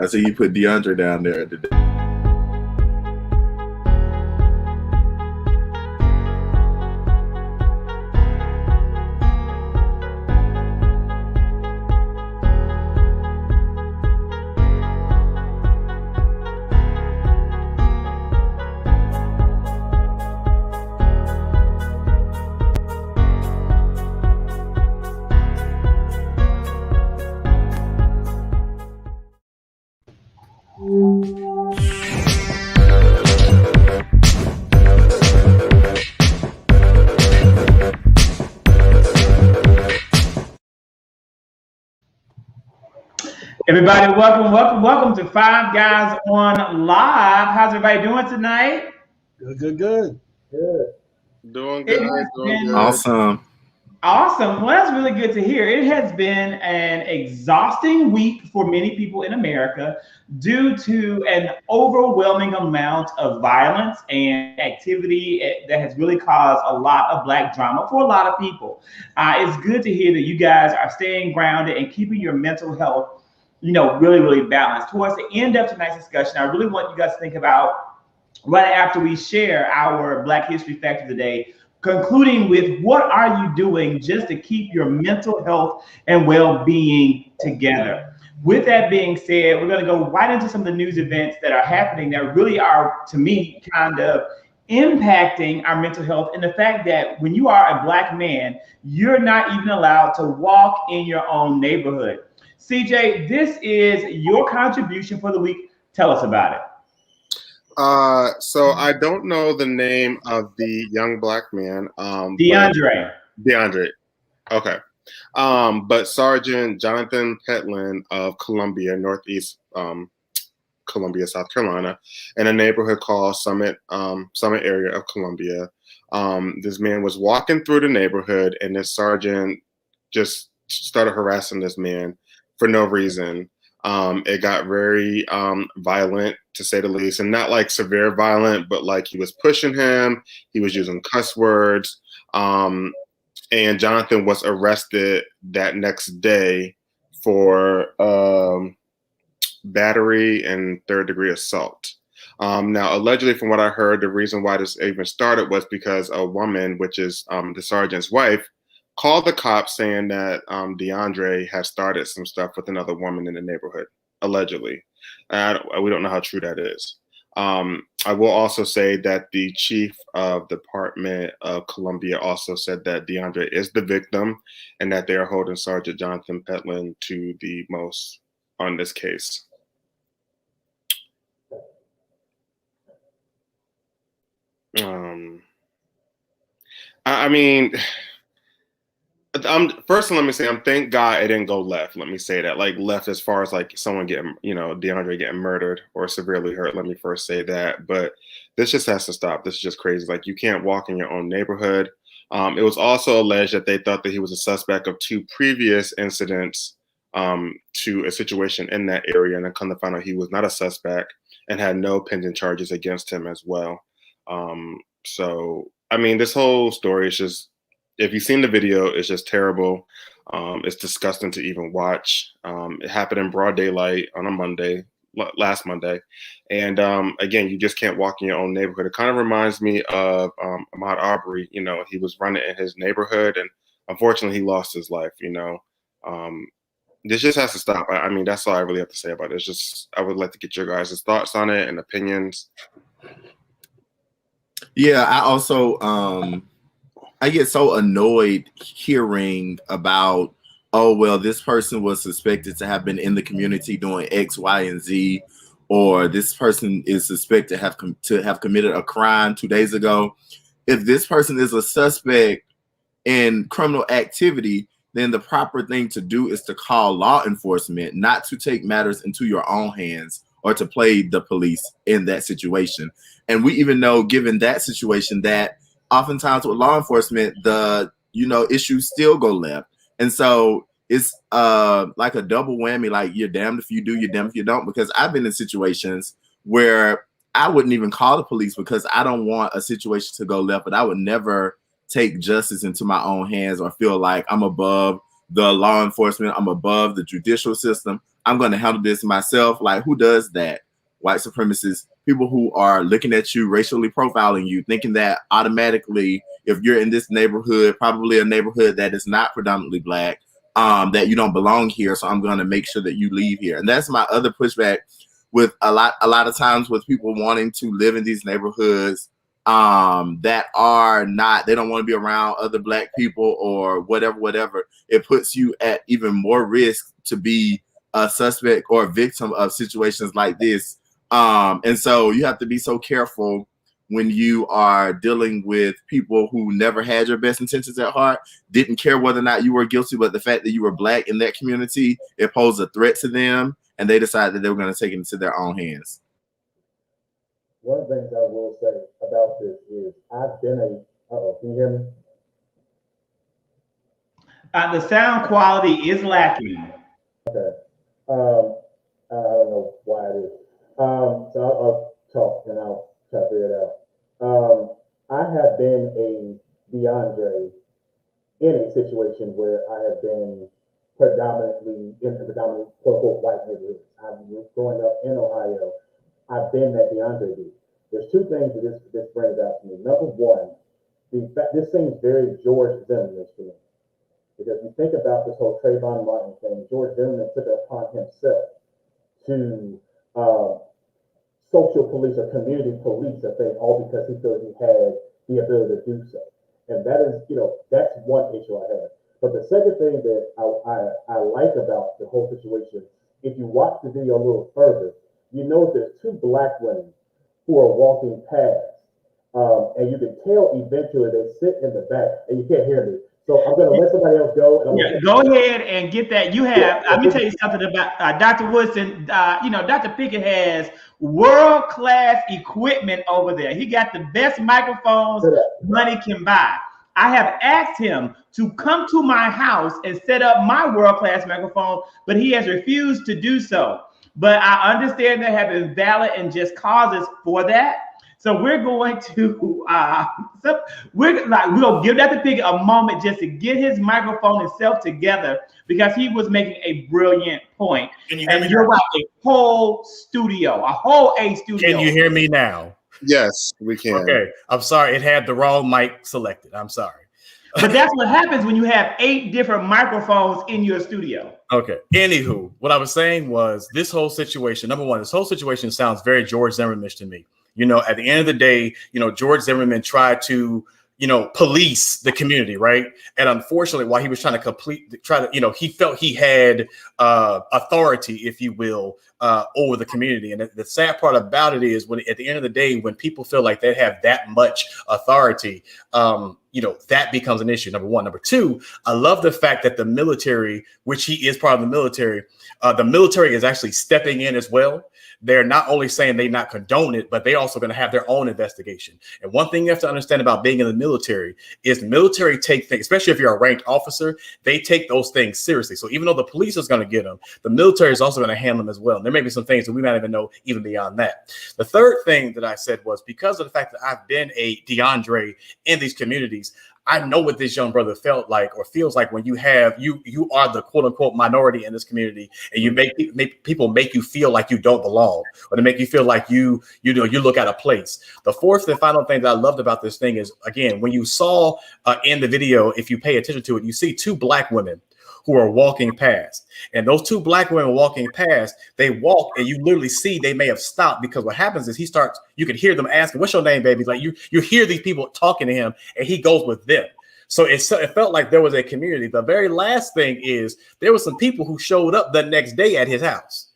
I see you put DeAndre down there today. Everybody, welcome to Five Guys on Live. How's everybody doing tonight? Good. Doing good. Awesome. Well, that's really good to hear. It has been an exhausting week for many people in America due to an overwhelming amount of violence and activity that has really caused a lot of Black drama for a lot of people. It's good to hear that you guys are staying grounded and keeping your mental health really balanced. Towards the end of tonight's discussion, I really want you guys to think about, right after we share our Black History Fact of the Day, concluding with what are you doing just to keep your mental health and well-being together. With that being said, we're going to go right into some of the news events that are happening that really are, to me, kind of impacting our mental health, and the fact that when you are a Black man, you're not even allowed to walk in your own neighborhood. CJ, this is your contribution for the week. Tell us about it. So I don't know the name of the young Black man. DeAndre. Okay. But Sergeant Johnathan Pentland of Columbia, Northeast Columbia, South Carolina, in a neighborhood called Summit area of Columbia. This man was walking through the neighborhood, and this sergeant just started harassing this man for no reason. It got very violent, to say the least, and not like severe violent, but like he was pushing him, he was using cuss words, and Johnathan was arrested that next day for battery and third-degree assault. Now, allegedly, from what I heard, the reason why this even started was because a woman, which is the sergeant's wife, called the cops saying that DeAndre had started some stuff with another woman in the neighborhood, allegedly. We don't know how true that is. I will also say that the chief of the Department of Columbia also said that DeAndre is the victim and that they are holding Sergeant Johnathan Pentland to the most on this case. I mean, first let me say, thank God it didn't go left. Let me say that, like left as far as like someone getting, DeAndre getting murdered or severely hurt. Let me first say that, but this just has to stop. This is just crazy. Like, you can't walk in your own neighborhood. It was also alleged that they thought that he was a suspect of 2 previous incidents to a situation in that area, and then come to find out he was not a suspect and had no pending charges against him as well. So, I mean, this whole story is just, if you've seen the video, it's just terrible. It's disgusting to even watch. It happened in broad daylight on a last Monday. And again, you just can't walk in your own neighborhood. It kind of reminds me of Ahmaud Arbery. He was running in his neighborhood, and unfortunately he lost his life. This just has to stop. I mean, that's all I really have to say about it. It's just, I would like to get your guys' thoughts on it and opinions. Yeah, I also I get so annoyed hearing about, oh, well, this person was suspected to have been in the community doing X, Y, and Z, or this person is suspected to have committed a crime 2 days ago. If this person is a suspect in criminal activity, then the proper thing to do is to call law enforcement, not to take matters into your own hands or to play the police in that situation. And we even know, given that situation, that oftentimes with law enforcement, the issues still go left. And so it's like a double whammy, like you're damned if you do, you're damned if you don't, because I've been in situations where I wouldn't even call the police because I don't want a situation to go left, but I would never take justice into my own hands or feel like I'm above the law enforcement, I'm above the judicial system. I'm going to handle this myself. Like, who does that? White supremacists, people who are looking at you, racially profiling you, thinking that automatically, if you're in this neighborhood, probably a neighborhood that is not predominantly Black, that you don't belong here. So I'm going to make sure that you leave here. And that's my other pushback with a lot of times with people wanting to live in these neighborhoods that are not, they don't want to be around other Black people or whatever. It puts you at even more risk to be a suspect or a victim of situations like this. And so you have to be so careful when you are dealing with people who never had your best intentions at heart, didn't care whether or not you were guilty, but the fact that you were Black in that community, it posed a threat to them, and they decided that they were going to take it into their own hands. One of the things I will say about this is I've been can you hear me? The sound quality is lacking. Okay. I don't know why it is. So I'll talk and I'll try to figure it out. I have been a DeAndre in a situation where I have been predominantly quote unquote white neighborhoods. I was growing up in Ohio. I've been that DeAndre dude. There's two things that this brings out to me. Number one, this seems very George Zimmerman to me. Because you think about this whole Trayvon Martin thing, George Zimmerman took it upon himself to social police or community police a thing, all because he felt he had the ability to do so. And that is, that's one issue I have. But the second thing that I like about the whole situation, if you watch the video a little further, you know there's two Black women who are walking past. And you can tell eventually they sit in the back, and you can't hear me. So I'm going to let somebody else go. And go ahead and get that. You have, let me tell you something about Dr. Woodson. Dr. Pickett has world-class equipment over there. He got the best microphones money can buy. I have asked him to come to my house and set up my world-class microphone, but he has refused to do so. But I understand there have been valid and just causes for that. So we're going to we'll give Dr. Pickett a moment just to get his microphone himself together, because he was making a brilliant point. And you're right, a whole studio. Can you hear me now? Yes, we can. Okay, I'm sorry, it had the wrong mic selected. I'm sorry. But that's what happens when you have 8 different microphones in your studio. Okay. Anywho, what I was saying was this whole situation. Number one, this whole situation sounds very George Zimmerman-ish to me. At the end of the day, George Zimmerman tried to, police the community, right? And unfortunately, while he was trying to he felt he had authority, if you will, over the community. And the sad part about it is when at the end of the day, when people feel like they have that much authority, that becomes an issue. Number one. Number two, I love the fact that the military, which he is part of the military is actually stepping in as well. They're not only saying they not condone it, but they're also going to have their own investigation. And one thing you have to understand about being in the military is the military take things, especially if you're a ranked officer, they take those things seriously. So even though the police is going to get them, the military is also going to handle them as well. And there may be some things that we might even know even beyond that. The third thing that I said was because of the fact that I've been a DeAndre in these communities, I know what this young brother felt like or feels like when you are the quote unquote minority in this community, and you make people make you feel like you don't belong, or to make you feel like you look out of place. The fourth and final thing that I loved about this thing is, again, when you saw in the video, if you pay attention to it, you see 2 Black women who are walking past. And those 2 Black women walking past, they walk and you literally see they may have stopped, because what happens is you can hear them asking, "What's your name, baby?" Like you hear these people talking to him, and he goes with them. So it felt like there was a community. The very last thing is there were some people who showed up the next day at his house.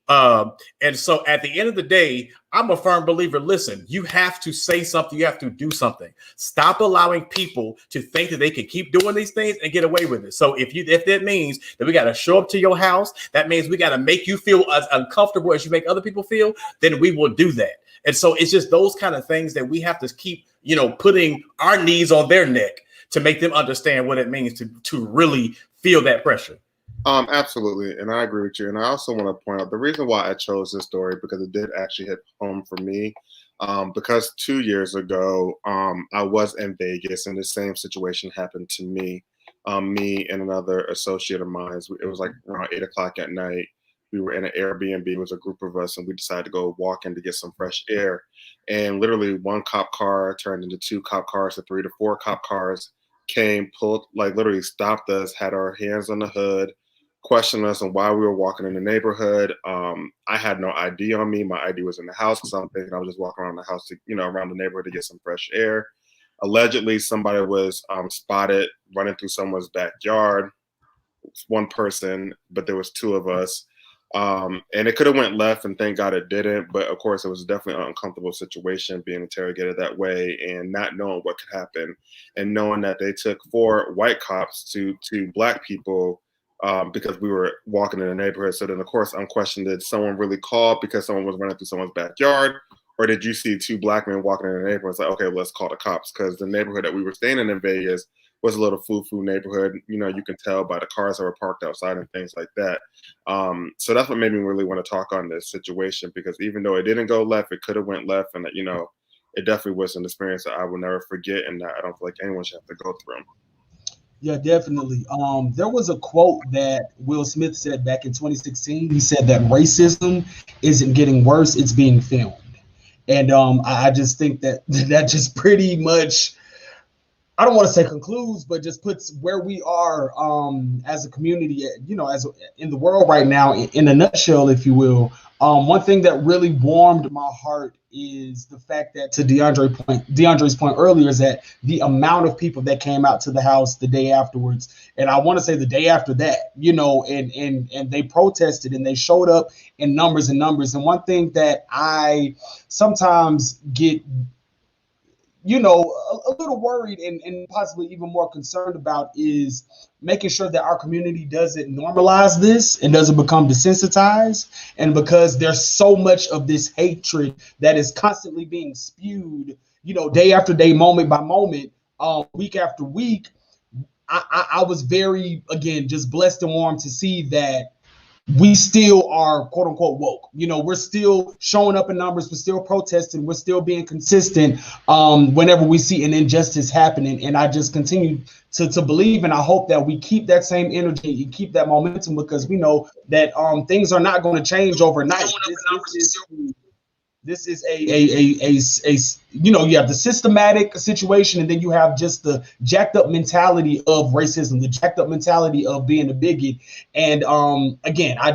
And so at the end of the day, I'm a firm believer. Listen, you have to say something. You have to do something. Stop allowing people to think that they can keep doing these things and get away with it. So if that means that we got to show up to your house, that means we got to make you feel as uncomfortable as you make other people feel, then we will do that. And so it's just those kind of things that we have to keep, putting our knees on their neck to make them understand what it means to really feel that pressure. Absolutely. And I agree with you. And I also want to point out the reason why I chose this story, because it did actually hit home for me. Because 2 years ago, I was in Vegas and the same situation happened to me. Me and another associate of mine, it was like around 8 o'clock at night. We were in an Airbnb. It was a group of us, and we decided to go walk in to get some fresh air. And literally, one cop car turned into 2 cop cars to 3 to 4 cop cars. Came, pulled, like literally stopped us, had our hands on the hood, questioned us on why we were walking in the neighborhood. I had no ID on me. My ID was in the house because I'm thinking I was just walking around the house to, around the neighborhood to get some fresh air. Allegedly, somebody was spotted running through someone's backyard. It's one person, but there was 2 of us. And it could have went left, and thank God it didn't. But of course, it was definitely an uncomfortable situation being interrogated that way and not knowing what could happen, and knowing that they took 4 white cops to black people because we were walking in the neighborhood. So then, of course, I'm questioning, did someone really call because someone was running through someone's backyard? Or did you see 2 black men walking in the neighborhood? It's like, okay, let's call the cops, because the neighborhood that we were staying in Vegas was a little foo-foo neighborhood. You can tell by the cars that were parked outside and things like that. So that's what made me really want to talk on this situation, because even though it didn't go left, it could have went left, and it definitely was an experience that I will never forget, and that I don't feel like anyone should have to go through. Yeah, definitely. There was a quote that Will Smith said back in 2016. He said that racism isn't getting worse, it's being filmed. And I just think that just pretty much, I don't want to say concludes, but just puts where we are as a community, as in the world right now, in a nutshell, if you will. One thing that really warmed my heart is the fact that, to DeAndre's point earlier, is that the amount of people that came out to the house the day afterwards, and I want to say the day after that, and they protested and they showed up in numbers and numbers. And one thing that I sometimes get a little worried and possibly even more concerned about is making sure that our community doesn't normalize this and doesn't become desensitized. And because there's so much of this hatred that is constantly being spewed, day after day, moment by moment, week after week, I was very, again, just blessed and warm to see that we still are, quote unquote, woke. We're still showing up in numbers. We're still protesting. We're still being consistent whenever we see an injustice happening. And I just continue to believe, and I hope that we keep that same energy and keep that momentum, because we know that things are not going to change overnight. This is you have the systematic situation, and then you have just the jacked up mentality of racism, the jacked up mentality of being a bigot. And again, I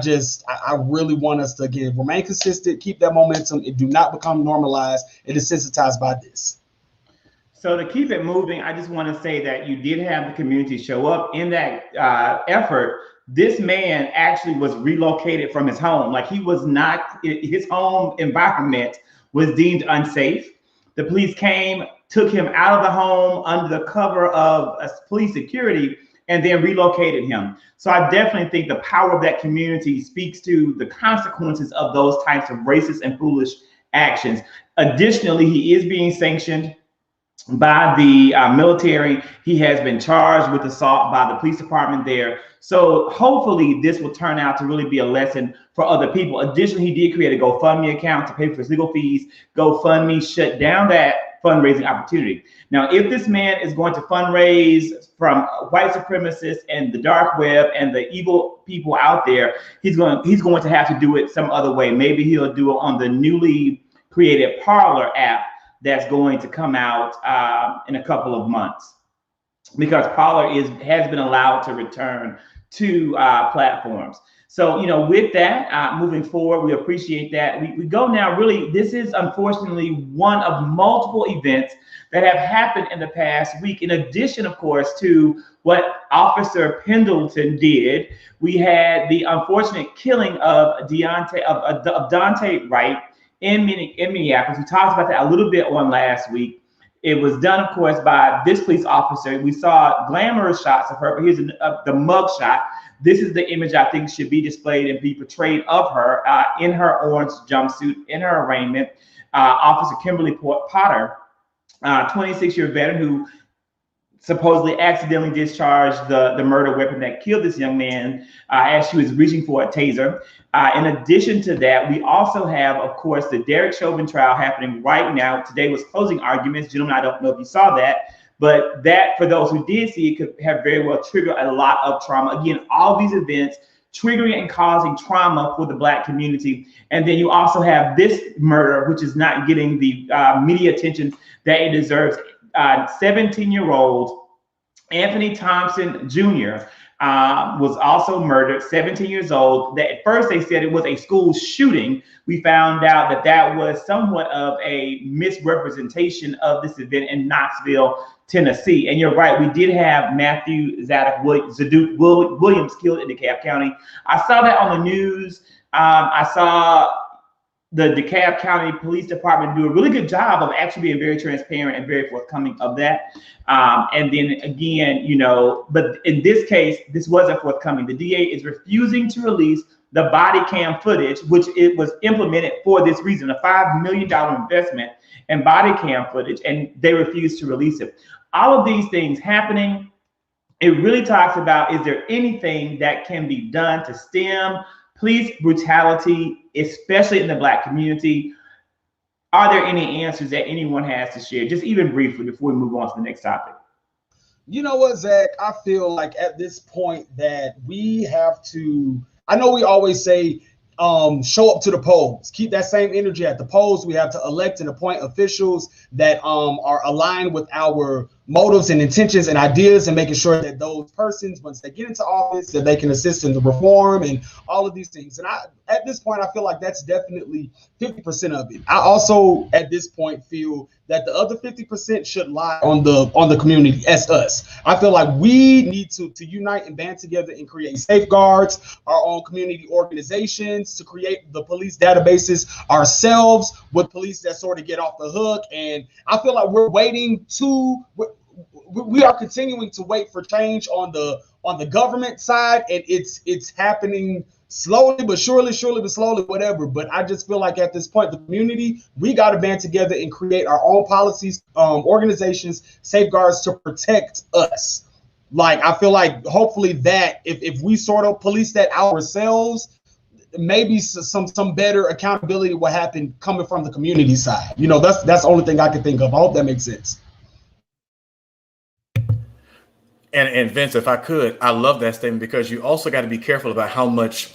really want us to, again, remain consistent, keep that momentum, and do not become normalized and desensitized by this. So to keep it moving, I just want to say that you did have the community show up in that effort. This man actually was relocated from his home. Like, he was not, his home environment was deemed unsafe. The police came, took him out of the home under the cover of police security, and then relocated him. So I definitely think the power of that community speaks to the consequences of those types of racist and foolish actions. Additionally, he is being sanctioned by the military. He has been charged with assault by the police department there. So hopefully this will turn out to really be a lesson for other people. Additionally, he did create a GoFundMe account to pay for his legal fees. GoFundMe shut down that fundraising opportunity. Now, if this man is going to fundraise from white supremacists and the dark web and the evil people out there, he's going to have to do it some other way. Maybe he'll do it on the newly created Parler app that's going to come out in a couple of months, because Parler has been allowed to return to platforms. So, with that, moving forward, we appreciate that. We go now, really, this is unfortunately one of multiple events that have happened in the past week. In addition, of course, to what Officer Pendleton did, we had the unfortunate killing of Dante Wright in Minneapolis. We talked about that a little bit on last week. It was done, of course, by this police officer. We saw glamorous shots of her, but here's the mug shot. This is the image I think should be displayed and be portrayed of her in her orange jumpsuit, in her arraignment. Officer Kimberly Potter, 26-year veteran who supposedly accidentally discharged the murder weapon that killed this young man as she was reaching for a taser. In addition to that, we also have, of course, the Derek Chauvin trial happening right now. Today was closing arguments. Gentlemen, I don't know if you saw that, but that, for those who did see it, could have very well triggered a lot of trauma. Again, all these events triggering and causing trauma for the Black community. And then you also have this murder, which is not getting the media attention that it deserves. 17-year-old Anthony Thompson Jr. Was also murdered, 17 years old. That at first they said it was a school shooting. We found out that that was somewhat of a misrepresentation of this event in Knoxville, Tennessee. And you're right, we did have Matthew Zadok Williams killed in DeKalb County. I saw that on the news. I saw the DeKalb County Police Department do a really good job of actually being very transparent and very forthcoming of that. And then again, but in this case, this wasn't forthcoming. The DA is refusing to release the body cam footage, which it was implemented for this reason, a $5 million investment in body cam footage, and they refuse to release it. All of these things happening, it really talks about, is there anything that can be done to stem police brutality, especially in the Black community? Are there any answers that anyone has to share, just even briefly, before we move on to the next topic? You know what, Zach? I feel like at this point that we have to, I know we always say, show up to the polls, keep that same energy at the polls. We have to elect and appoint officials that are aligned with our motives and intentions and ideas, and making sure that those persons, once they get into office, that they can assist in the reform and all of these things. And at this point, I feel like that's definitely 50% of it. I also, at this point, feel that the other 50% should lie on the community as us. I feel like we need to unite and band together and create safeguards, our own community organizations, to create the police databases ourselves with police that sort of get off the hook. And I feel like we're waiting we are continuing to wait for change on the government side, and it's happening slowly but surely, whatever. But I just feel like at this point, the community, we got to band together and create our own policies, organizations, safeguards to protect us. Like, I feel like hopefully that if we sort of police that ourselves, maybe some better accountability will happen coming from the community side. That's the only thing I can think of. I hope that makes sense. And Vince, if I could, I love that statement, because you also got to be careful about how much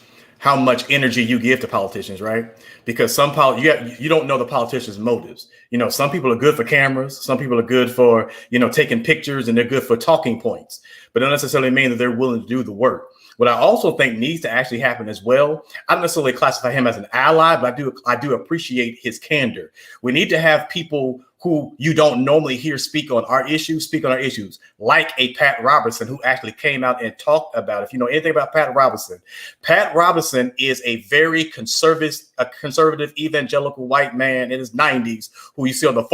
energy you give to politicians, right? Because you don't know the politicians' motives. Some people are good for cameras, some people are good for taking pictures, and they're good for talking points, but don't necessarily mean that they're willing to do the work. What I also think needs to actually happen as well, I don't necessarily classify him as an ally, but I do appreciate his candor. We need to have people who you don't normally hear speak on our issues, like a Pat Robertson, who actually came out and talked about it. If you know anything about Pat Robertson is a very conservative evangelical white man in his 90s, who you see on the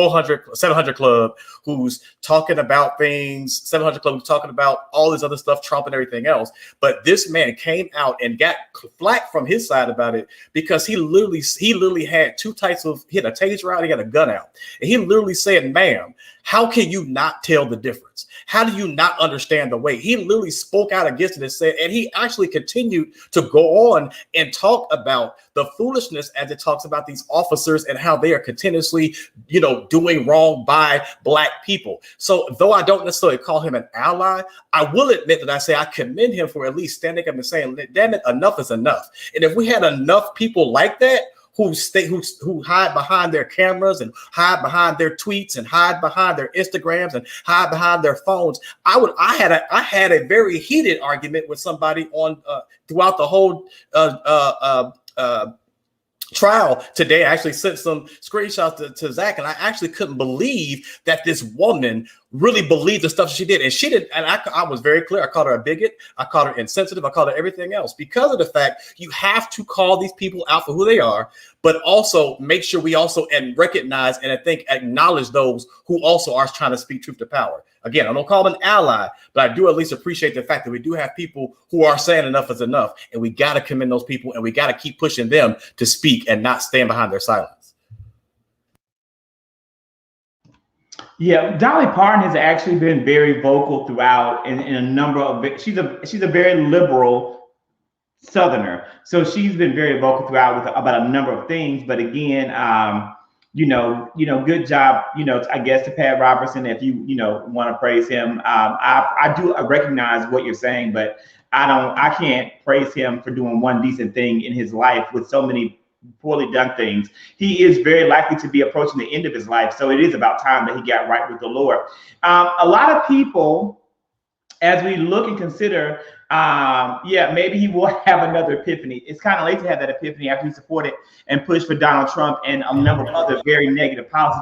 700 Club, who's talking about things, 700 Club, who's talking about all this other stuff, Trump and everything else. But this man came out and got flack from his side about it, because he literally had two types of, he had a taser out, he had a gun out, and he literally said, ma'am, how can you not tell the difference? How do you not understand the weight? He literally spoke out against it and said, and he actually continued to go on and talk about the foolishness as it talks about these officers and how they are continuously, doing wrong by Black people. So though I don't necessarily call him an ally, I will admit that I commend him for at least standing up and saying, damn it, enough is enough. And if we had enough people like that, who hide behind their cameras and hide behind their tweets and hide behind their Instagrams and hide behind their phones, I had a very heated argument with somebody on throughout the whole trial today. I actually sent some screenshots to Zach, and I actually couldn't believe that this woman really believed the stuff she did. And she didn't, and I was very clear. I called her a bigot. I called her insensitive. I called her everything else, because of the fact you have to call these people out for who they are, but also make sure we also recognize and I think acknowledge those who also are trying to speak truth to power. Again, I don't call them an ally, but I do at least appreciate the fact that we do have people who are saying enough is enough, and we got to commend those people, and we got to keep pushing them to speak and not stand behind their silence. Yeah, Dolly Parton has actually been very vocal throughout in a number of, she's a very liberal Southerner. So she's been very vocal throughout about a number of things. But again, good job, I guess, to Pat Robertson, if you want to praise him. I do recognize what you're saying, but I can't praise him for doing one decent thing in his life with so many poorly done things. He is very likely to be approaching the end of his life. So it is about time that he got right with the Lord. A lot of people, as we look and consider, maybe he will have another epiphany. It's kind of late to have that epiphany after he supported and pushed for Donald Trump and a number of other very negative policies.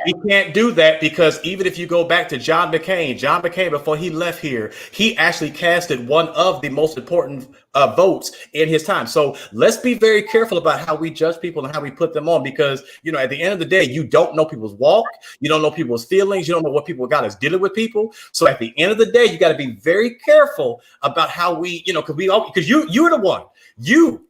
He can't do that because even if you go back to John McCain, before he left here, he actually casted one of the most important votes in his time. So let's be very careful about how we judge people and how we put them on, because, you know, at the end of the day, you don't know people's walk. You don't know people's feelings. You don't know what people got is dealing with people. So at the end of the day, you got to be very careful about how we, you know, because you're the one, you,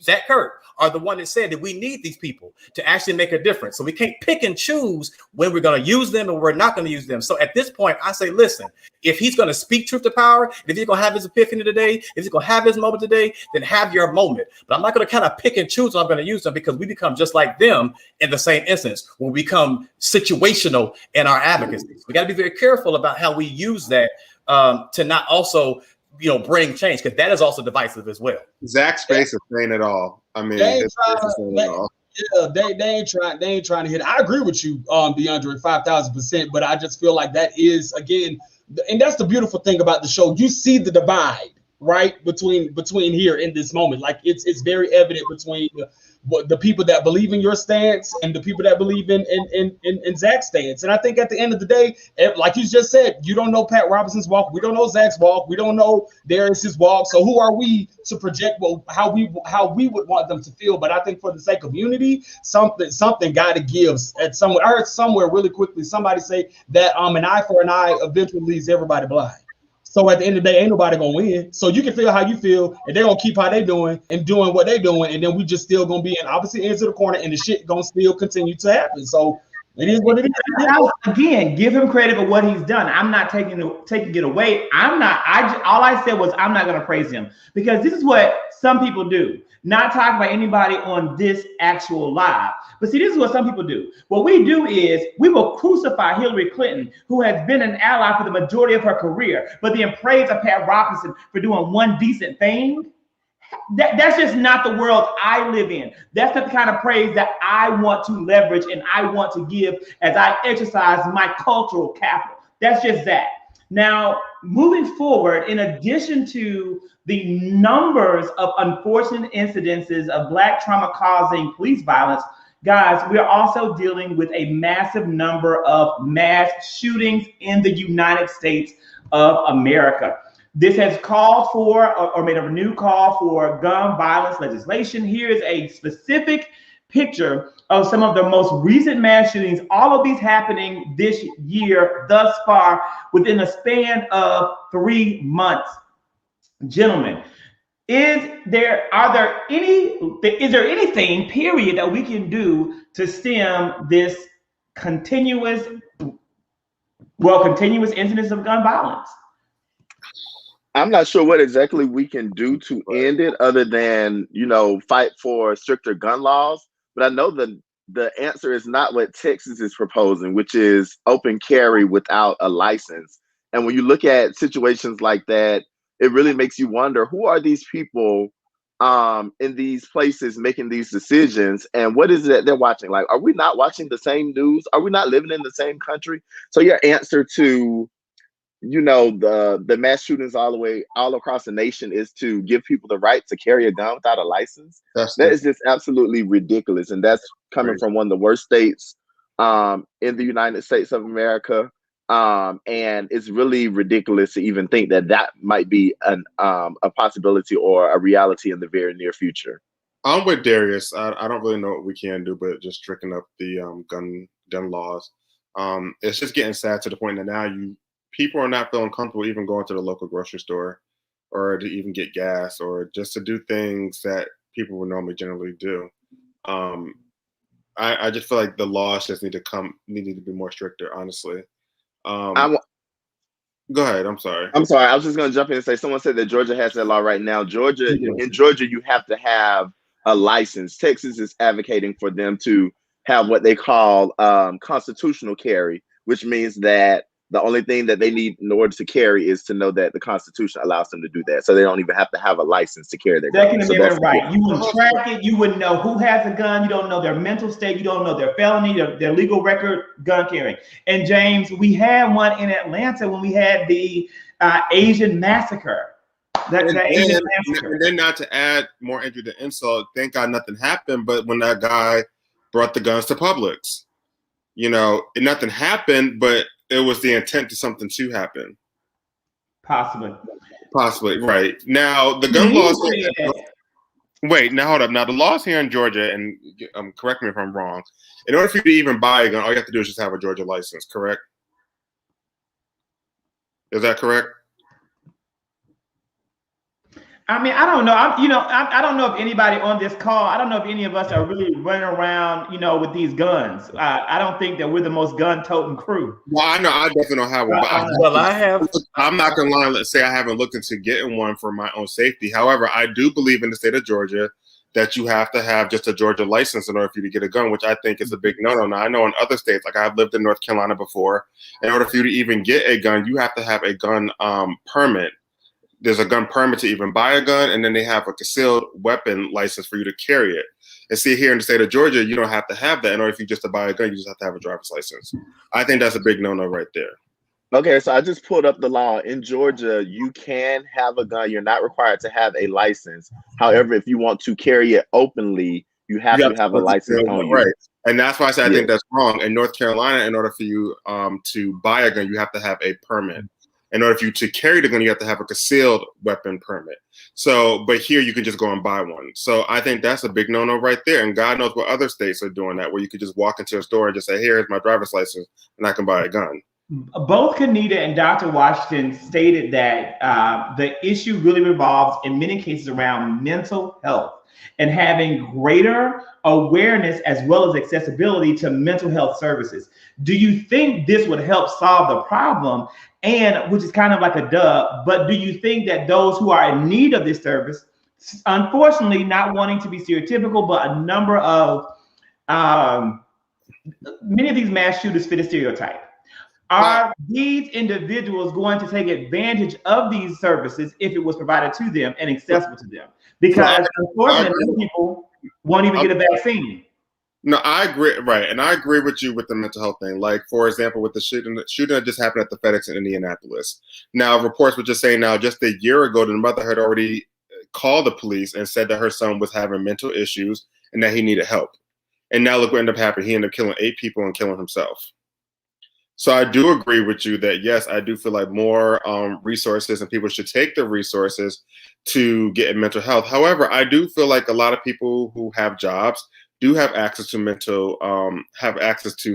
Zach Kirk, are the one that said that we need these people to actually make a difference. So we can't pick and choose when we're going to use them and we're not going to use them. So at this point, I say, listen, if he's going to speak truth to power, if he's going to have his epiphany today, if he's going to have his moment today, then have your moment. But I'm not going to kind of pick and choose when I'm going to use them, because we become just like them in the same instance. We'll become situational in our advocacy. So we got to be very careful about how we use that to not also, you know, bring change, because that is also divisive as well. Zach's face is saying it all. I mean, they ain't trying to hit. I agree with you, DeAndre, 5,000%. But I just feel like that is, again, and that's the beautiful thing about the show. You see the divide, right, between here in this moment. Like it's very evident between the people that believe in your stance and the people that believe in Zach's stance. And I think at the end of the day, like you just said, you don't know Pat Robertson's walk. We don't know Zach's walk. We don't know Darius's walk. So who are we to project how we would want them to feel? But I think for the sake of unity, something got to give. At somewhere, I heard somewhere really quickly somebody say that an eye for an eye eventually leaves everybody blind. So at the end of the day, ain't nobody gonna win. So you can feel how you feel, and they're gonna keep how they doing and doing what they doing, and then we just still gonna be in opposite ends of the corner, and the shit gonna still continue to happen. So it is what it is. Again, give him credit for what he's done. I'm not taking it away. All I said was I'm not gonna praise him, because this is what some people do. Not talking about anybody on this actual live. But see, this is what some people do. What we do is we will crucify Hillary Clinton, who has been an ally for the majority of her career, but then praise of Pat Robertson for doing one decent thing. That's just not the world I live in. That's not the kind of praise that I want to leverage and I want to give as I exercise my cultural capital. That's just that. Now, moving forward, in addition to the numbers of unfortunate incidences of Black trauma-causing police violence, guys, we're also dealing with a massive number of mass shootings in the United States of America. This has called for or made a renewed call for gun violence legislation. Here is a specific picture of some of the most recent mass shootings, all of these happening this year thus far within a span of 3 months. Gentlemen, is there anything, period, that we can do to stem this continuous incidence of gun violence? I'm not sure what exactly we can do to end it other than, you know, fight for stricter gun laws. But I know the answer is not what Texas is proposing, which is open carry without a license. And when you look at situations like that, it really makes you wonder, who are these people in these places making these decisions, and what is it that they're watching? Like, are we not watching the same news? Are we not living in the same country? So your answer to, you know, the mass shootings all across the nation is to give people the right to carry a gun without a license? That is just absolutely ridiculous. And that's coming from one of the worst states in the United States of America. And it's really ridiculous to even think that that might be a possibility or a reality in the very near future. I'm with Darius. I don't really know what we can do, but just tricking up the gun laws. It's just getting sad to the point that now people are not feeling comfortable even going to the local grocery store or to even get gas or just to do things that people would normally generally do. I just feel like the laws just need to be more stricter, honestly. Go ahead. I'm sorry. I was just going to jump in and say, someone said that Georgia has that law right now. In Georgia, you have to have a license. Texas is advocating for them to have what they call constitutional carry, which means that The only thing that they need in order to carry is to know that the Constitution allows them to do that. So they don't even have to have a license to carry their gun. Second So Amendment right. You wouldn't track it. You wouldn't know who has a gun. You don't know their mental state. You don't know their felony, their legal record, gun carrying. And James, we had one in Atlanta when we had the Asian massacre. And then not to add more into the insult, thank God nothing happened. But when that guy brought the guns to Publix, nothing happened, but it was the intent to something to happen. Possibly, right. Now, the gun laws... Wait, now hold up. Now, the laws here in Georgia, and correct me if I'm wrong, in order for you to even buy a gun, all you have to do is just have a Georgia license, correct? Is that correct? I mean, I don't know. I don't know if anybody on this call, I don't know if any of us are really running around, with these guns. I don't think that we're the most gun-toting crew. Well, I know I definitely don't have one. But I have. I'm not gonna lie. Let's say I haven't looked into getting one for my own safety. However, I do believe in the state of Georgia that you have to have just a Georgia license in order for you to get a gun, which I think is a big no-no. Now, I know in other states, like I've lived in North Carolina before, in order for you to even get a gun, you have to have a gun permit. There's a gun permit to even buy a gun, and then they have a concealed weapon license for you to carry it. And see, here in the state of Georgia, you don't have to have that. In order for you just to buy a gun, you just have to have a driver's license. I think that's a big no-no right there. Okay, so I just pulled up the law. In Georgia, you can have a gun. You're not required to have a license. However, if you want to carry it openly, you have to have a license on you. Right. And that's why I say I think that's wrong. In North Carolina, in order for you to buy a gun, you have to have a permit. In order for you to carry the gun, you have to have a concealed weapon permit. So, but here you can just go and buy one. So I think that's a big no-no right there. And God knows what other states are doing that, where you could just walk into a store and just say, here's my driver's license, and I can buy a gun. Both Kanita and Dr. Washington stated that the issue really revolves in many cases around mental health and having greater awareness as well as accessibility to mental health services. Do you think this would help solve the problem? And which is kind of like a duh, but do you think that those who are in need of this service, unfortunately, not wanting to be stereotypical, but a number of many of these mass shooters fit a stereotype. Are these individuals going to take advantage of these services if it was provided to them and accessible to them? Because unfortunately, some people won't even get a vaccine. No, I agree. Right. And I agree with you with the mental health thing. Like, for example, with the shooting that just happened at the FedEx in Indianapolis. Now, reports were just saying now, just a year ago, the mother had already called the police and said that her son was having mental issues and that he needed help. And now look what ended up happening. He ended up killing 8 people and killing himself. So I do agree with you that, yes, I do feel like more resources and people should take the resources to get mental health. However, I do feel like a lot of people who have jobs do have access to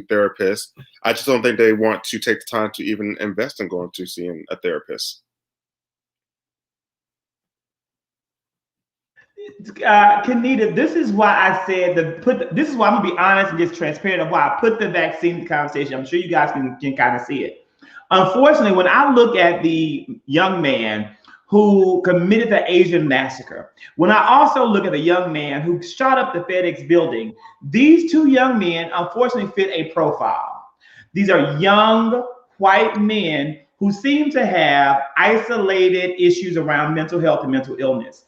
therapists. I just don't think they want to take the time to even invest in going to seeing a therapist. Kanita, this is why I said this is why I'm gonna be honest and just transparent of why I put the vaccine in the conversation. I'm sure you guys can kind of see it. Unfortunately, when I look at the young man who committed the Asian massacre, when I also look at the young man who shot up the FedEx building, these two young men unfortunately fit a profile. These are young white men who seem to have isolated issues around mental health and mental illness.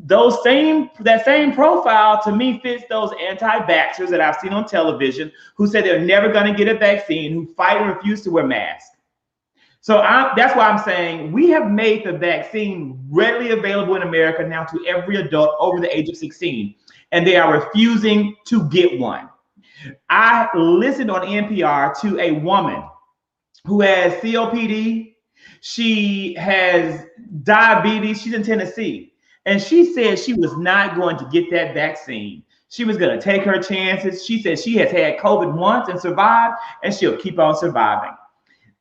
That same profile to me fits those anti-vaxxers that I've seen on television who say they're never going to get a vaccine, who fight and refuse to wear masks. So that's why I'm saying we have made the vaccine readily available in America now to every adult over the age of 16, and they are refusing to get one. I listened on NPR to a woman who has COPD. She has diabetes. She's in Tennessee. And she said she was not going to get that vaccine. She was going to take her chances. She said she has had COVID once and survived, and she'll keep on surviving.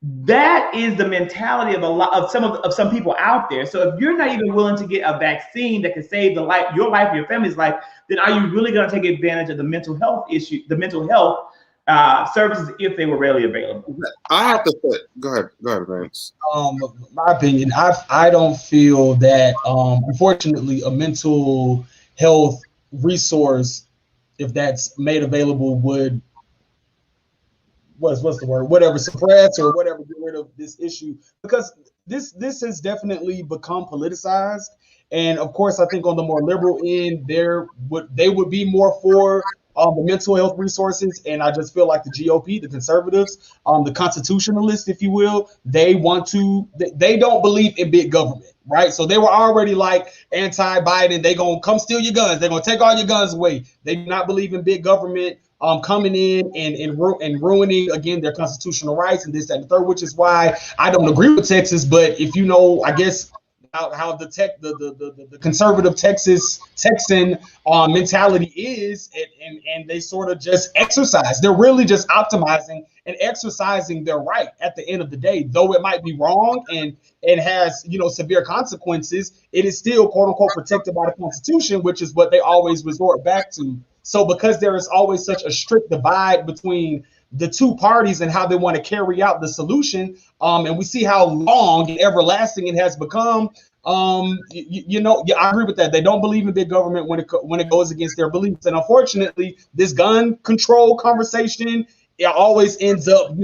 That is the mentality of some people out there. So if you're not even willing to get a vaccine that can save your life, your family's life, then are you really going to take advantage of the mental health issue, the mental health services if they were readily available? I have to say, go ahead, Vince. My opinion, I don't feel that unfortunately a mental health resource, if that's made available, would what's the word? Whatever, suppress or whatever, get rid of this issue, because this has definitely become politicized. And of course, I think on the more liberal end, they would be more for the mental health resources. And I just feel like the GOP, the conservatives, the constitutionalists, if you will, they don't believe in big government, right? So they were already like anti-Biden. They gonna come steal your guns. They're gonna take all your guns away. They do not believe in big government coming in and ruining again their constitutional rights and this, that, and the third, which is why I don't agree with Texas. But if you know, I guess how the conservative Texan mentality is, and they sort of just exercise. They're really just optimizing and exercising their right at the end of the day, though it might be wrong and has severe consequences. It is still quote unquote protected by the Constitution, which is what they always resort back to. So because there is always such a strict divide between the two parties and how they want to carry out the solution, and we see how long and everlasting it has become. I agree with that. They don't believe in big government when it goes against their beliefs, and unfortunately, this gun control conversation, it always ends up,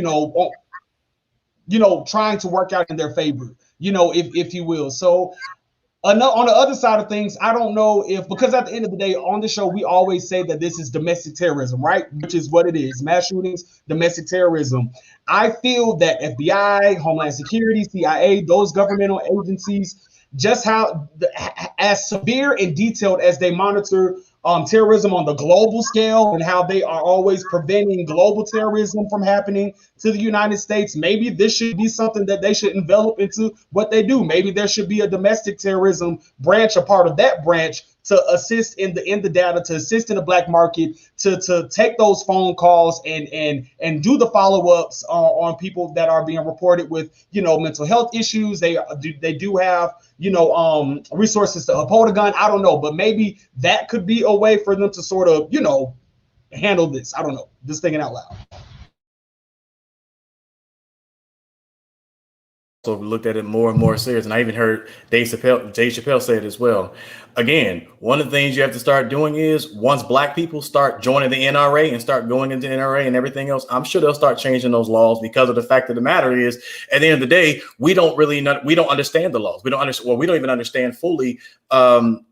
trying to work out in their favor, if you will. So. On the other side of things, I don't know because at the end of the day, on the show, we always say that this is domestic terrorism, right? Which is what it is. Mass shootings, domestic terrorism. I feel that FBI, Homeland Security, CIA, those governmental agencies, just as severe and detailed as they monitor terrorism on the global scale and how they are always preventing global terrorism from happening to the United States. Maybe this should be something that they should envelop into what they do. Maybe there should be a domestic terrorism branch, a part of that branch, to assist in the data, to assist in the black market, to take those phone calls and do the follow-ups on people that are being reported with mental health issues. They do have resources to uphold a gun. I don't know, but maybe that could be a way for them to sort of handle this. I don't know, just thinking out loud. So we looked at it more and more serious, and I even heard Dave Chappelle say it as well. Again, one of the things you have to start doing is once black people start joining the NRA and start going into NRA and everything else, I'm sure they'll start changing those laws, because of the fact of the matter is, at the end of the day, we don't understand the laws. We don't even understand fully the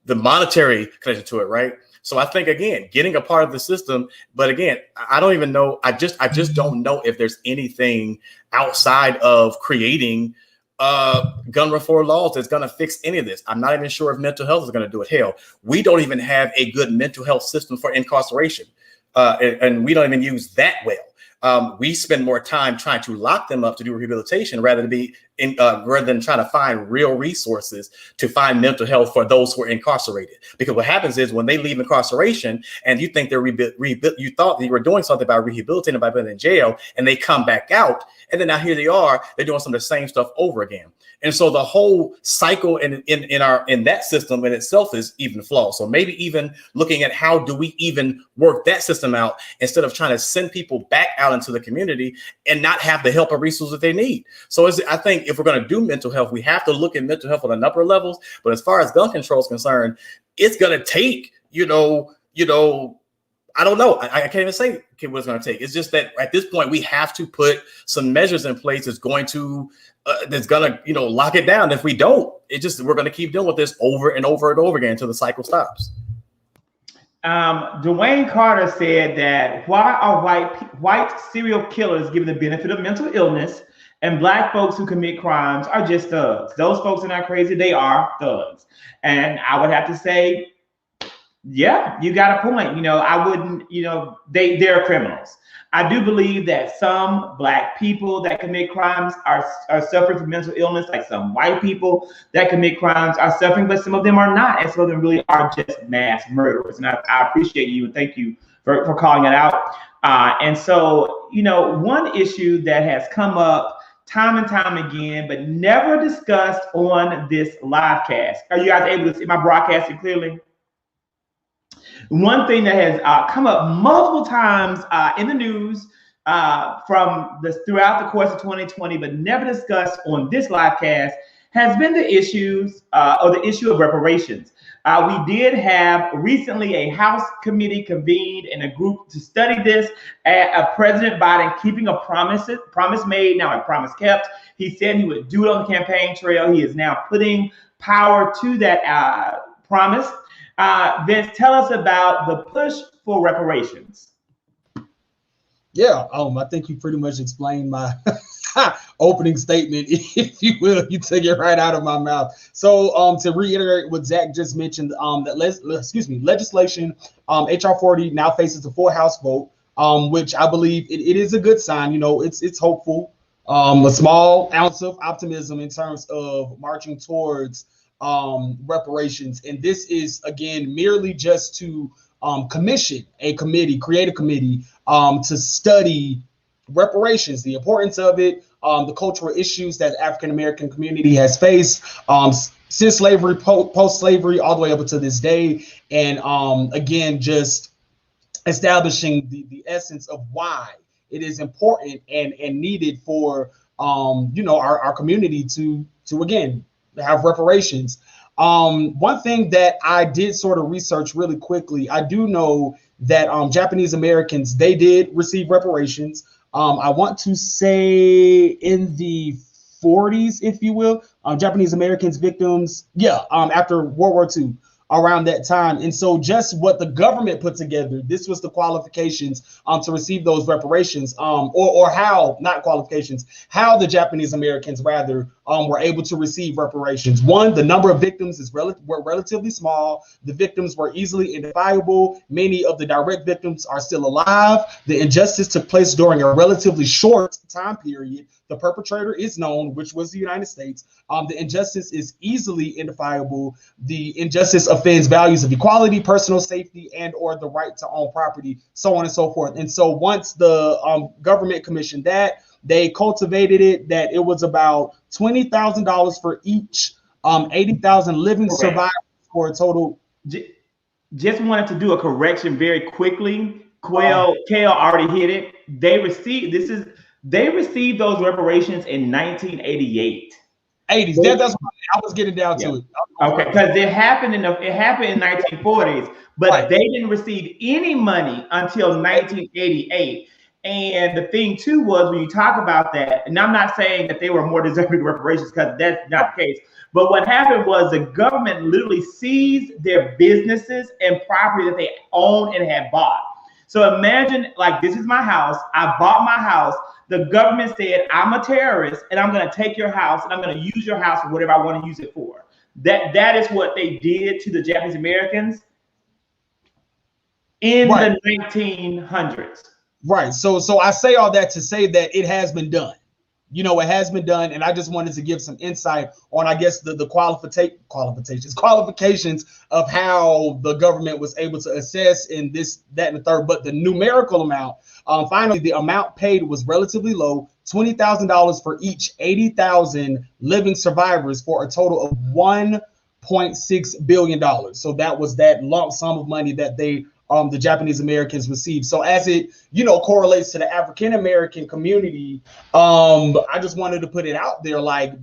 monetary connection to it, right? So I think, again, getting a part of the system, but again, I don't even know. I just don't know if there's anything outside of creating gun reform laws that's going to fix any of this. I'm not even sure if mental health is going to do it. Hell, we don't even have a good mental health system for incarceration, and we don't even use that well. We spend more time trying to lock them up to do rehabilitation rather than trying to find real resources to find mental health for those who are incarcerated. Because what happens is when they leave incarceration and you think they're you thought that you were doing something by rehabilitating by being in jail, and they come back out, and then now here they are, they're doing some of the same stuff over again. And so the whole cycle in that system in itself is even flawed. So maybe even looking at how do we even work that system out instead of trying to send people back out into the community and not have the help and resources that they need. So I think if we're going to do mental health, we have to look at mental health on a number of levels. But as far as gun control is concerned, it's going to take, I don't know. I can't even say what it's going to take. It's just that at this point, we have to put some measures in place that's going to lock it down. If we don't, we're going to keep dealing with this over and over and over again until the cycle stops. Dwayne Carter said that why are white serial killers given the benefit of mental illness and black folks who commit crimes are just thugs? Those folks are not crazy. They are thugs. And I would have to say, yeah, you got a point. I wouldn't, they're criminals. I do believe that some black people that commit crimes are suffering from mental illness, like some white people that commit crimes are suffering, but some of them are not. And some of them really are just mass murderers. And I appreciate you and thank you for calling it out. And so, one issue that has come up time and time again, but never discussed on this live cast. Are you guys able to see my broadcasting clearly? One thing that has come up multiple times in the news throughout the course of 2020, but never discussed on this live cast, has been the issues or the issue of reparations. We did have recently a House committee convened in a group to study this. President Biden keeping a promise made, now a promise kept. He said he would do it on the campaign trail. He is now putting power to that promise. Vince, tell us about the push for reparations. Yeah, I think you pretty much explained my opening statement, if you will. You took it right out of my mouth. So to reiterate what Zach just mentioned, that legislation, HR 40 now faces a full House vote, which I believe it is a good sign. You know, it's hopeful. A small ounce of optimism in terms of marching towards reparations. And this is, again, merely just to create a committee to study reparations, the importance of it, the cultural issues that the African American community has faced since slavery, post-slavery, all the way up to this day. And again, just establishing the essence of why it is important and needed for our community to again have reparations. One thing that I did sort of research really quickly, I do know that Japanese Americans, they did receive reparations. I want to say in the 40s, if you will, Japanese Americans victims, after World War II, around that time. And so just what the government put together, this was the qualifications to receive those reparations, or how, not qualifications, how the Japanese Americans rather were able to receive reparations. One, the number of victims were relatively small. The victims were easily identifiable. Many of the direct victims are still alive. The injustice took place during a relatively short time period. The perpetrator is known, which was the United States. The injustice is easily identifiable. The injustice offends values of equality, personal safety, and or the right to own property, so on and so forth. And so once the government commissioned that, they cultivated it, that it was about $20,000 for each 80,000 living survivors for a total. Just wanted to do a correction very quickly. Kale already hit it. They received those reparations in 1988. 80s. That's what I was getting down to it. Okay, because it happened in 1940s, but right. They didn't receive any money until 1988. And the thing too was, when you talk about that, and I'm not saying that they were more deserving of reparations, because that's not the case. But what happened was the government literally seized their businesses and property that they owned and had bought. So imagine, like, this is my house. I bought my house. The government said, I'm a terrorist and I'm going to take your house and I'm going to use your house for whatever I want to use it for. That is what they did to the Japanese Americans in the 1900s. Right. So I say all that to say that it has been done. You know, it has been done. And I just wanted to give some insight on, I guess, the qualifications of how the government was able to assess in this, that, and the third. But the numerical amount, finally, the amount paid was relatively low, $20,000 for each 80,000 living survivors for a total of $1.6 billion. So that was that lump sum of money that the Japanese Americans received. So as it, correlates to the African American community, I just wanted to put it out there, like,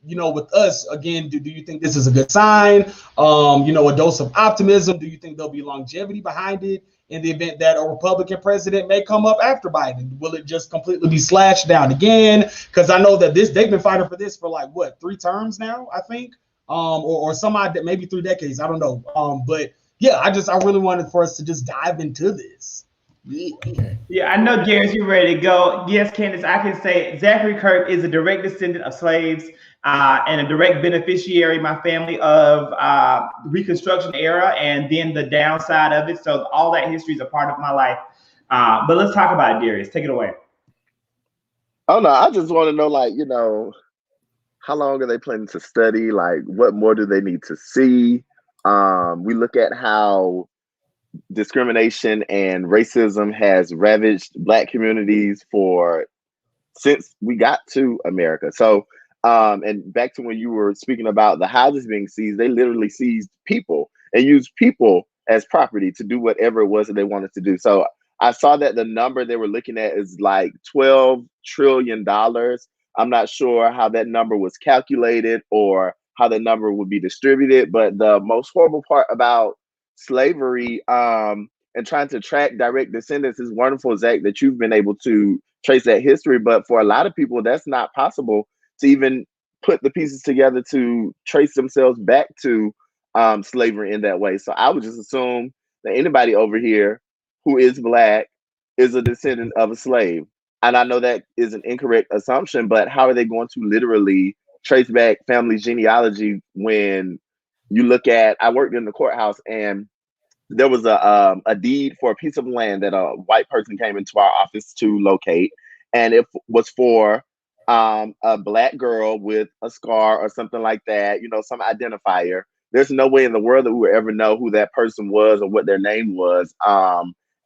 with us, again, do you think this is a good sign? A dose of optimism? Do you think there'll be longevity behind it in the event that a Republican president may come up after Biden? Will it just completely be slashed down again? Because I know that they've been fighting for this for 3 terms now, I think, or some odd, maybe 3 decades. I don't know. But yeah, I really wanted for us to just dive into this. Yeah, I know, Garrett, you're ready to go. Yes, Candace, I can say Zachary Kirk is a direct descendant of slaves and a direct beneficiary, my family, of the Reconstruction era and then the downside of it. So all that history is a part of my life. But let's talk about it, Darius. Take it away. Oh, no, I just want to know, how long are they planning to study? What more do they need to see? We look at how discrimination and racism has ravaged Black communities since we got to America. So, and back to when you were speaking about the houses being seized, they literally seized people and used people as property to do whatever it was that they wanted to do. So I saw that the number they were looking at is $12 trillion. I'm not sure how that number was calculated or how the number would be distributed. But the most horrible part about slavery and trying to track direct descendants is wonderful, Zach, that you've been able to trace that history. But for a lot of people, that's not possible to even put the pieces together to trace themselves back to slavery in that way. So I would just assume that anybody over here who is Black is a descendant of a slave. And I know that is an incorrect assumption, but how are they going to literally trace back family genealogy when you look at, I worked in the courthouse and there was a deed for a piece of land that a white person came into our office to locate, and it was for a Black girl with a scar or something like that, you know, some identifier. There's no way in the world that we would ever know who that person was or what their name was.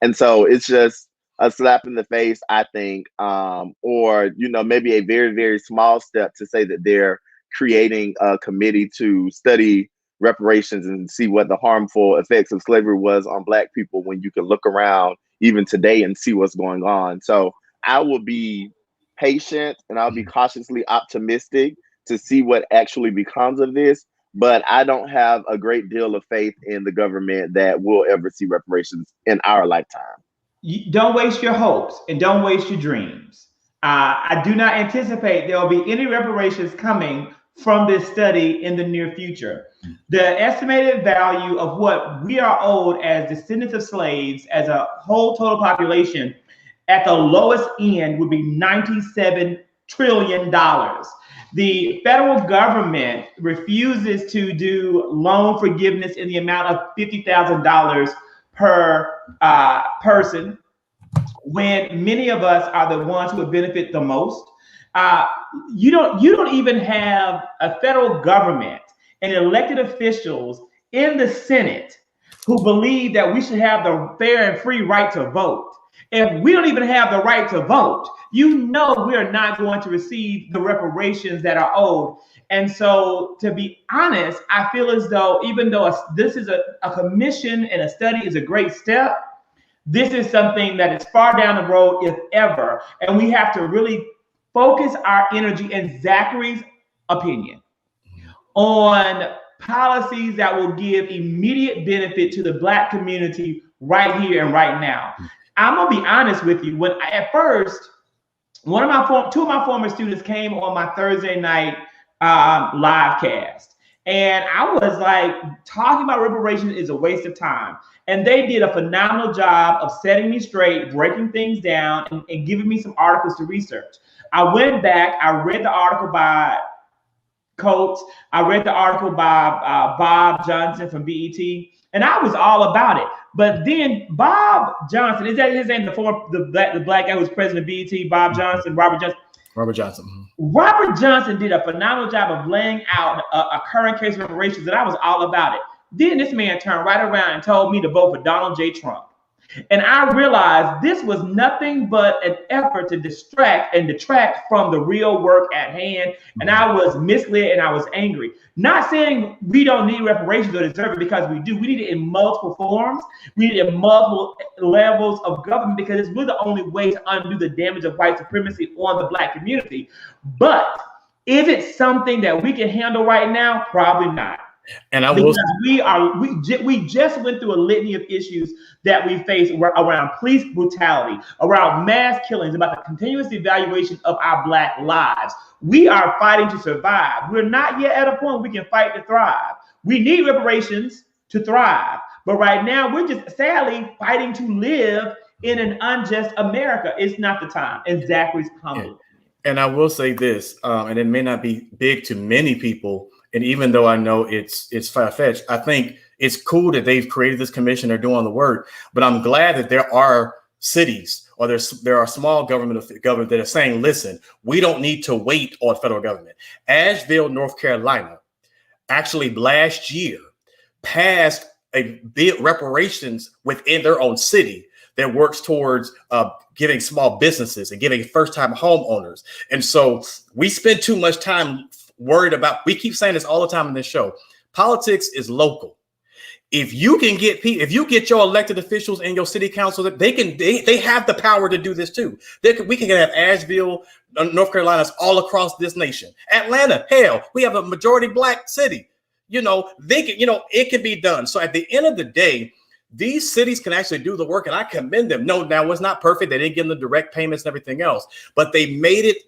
And so it's just a slap in the face, I think, or, you know, maybe a very, very small step to say that they're creating a committee to study reparations and see what the harmful effects of slavery was on Black people when you can look around even today and see what's going on. So I will be patient and I'll be cautiously optimistic to see what actually becomes of this. But I don't have a great deal of faith in the government that we'll ever see reparations in our lifetime. You don't waste your hopes and don't waste your dreams. I do not anticipate there will be any reparations coming from this study in the near future. The estimated value of what we are owed as descendants of slaves as a whole total population at the lowest end would be $97 trillion. The federal government refuses to do loan forgiveness in the amount of $50,000 per person, when many of us are the ones who would benefit the most. You don't even have a federal government and elected officials in the Senate who believe that we should have the fair and free right to vote. If we don't even have the right to vote, you know we are not going to receive the reparations that are owed. And so, to be honest, I feel as though even though this is a commission and a study is a great step, this is something that is far down the road, if ever. And we have to really focus our energy, in Zachary's opinion, on policies that will give immediate benefit to the Black community right here and right now. I'm gonna be honest with you. When at first, two of my former students came on my Thursday night live cast, and I was like, talking about reparations is a waste of time. And they did a phenomenal job of setting me straight, breaking things down, and giving me some articles to research. I went back, I read the article by Coates, I read the article by Bob Johnson from BET, and I was all about it. But then Bob Johnson, is that his name? The black guy who was president of BET, Bob Johnson, Robert Johnson. Robert Johnson. Robert Johnson did a phenomenal job of laying out a current case of reparations, and I was all about it. Then this man turned right around and told me to vote for Donald J. Trump. And I realized this was nothing but an effort to distract and detract from the real work at hand. And I was misled and I was angry. Not saying we don't need reparations or deserve it, because we do. We need it in multiple forms. We need it in multiple levels of government, because it's really the only way to undo the damage of white supremacy on the Black community. But is it something that we can handle right now? Probably not. And I will. We just went through a litany of issues that we face around police brutality, around mass killings, about the continuous evaluation of our Black lives. We are fighting to survive. We're not yet at a point we can fight to thrive. We need reparations to thrive, but right now we're just sadly fighting to live in an unjust America. It's not the time. And Zachary's humble. And I will say this, and it may not be big to many people. And even though I know it's far-fetched, I think it's cool that they've created this commission. They're doing the work, but I'm glad that there are cities or there are small government that are saying, listen, we don't need to wait on federal government. Asheville, North Carolina, actually last year passed a big reparations within their own city that works towards giving small businesses and giving first-time homeowners. And so we spend too much time worried about, we keep saying this all the time in this show, politics is local. If you can get people, if you get your elected officials and your city council, that they have the power to do this too. We can have Asheville, North Carolina's all across this nation. Atlanta, hell, we have a majority black city. They can, it can be done. So at the end of the day, these cities can actually do the work, and I commend them. No, now it's not perfect. They didn't get the direct payments and everything else, but they made it.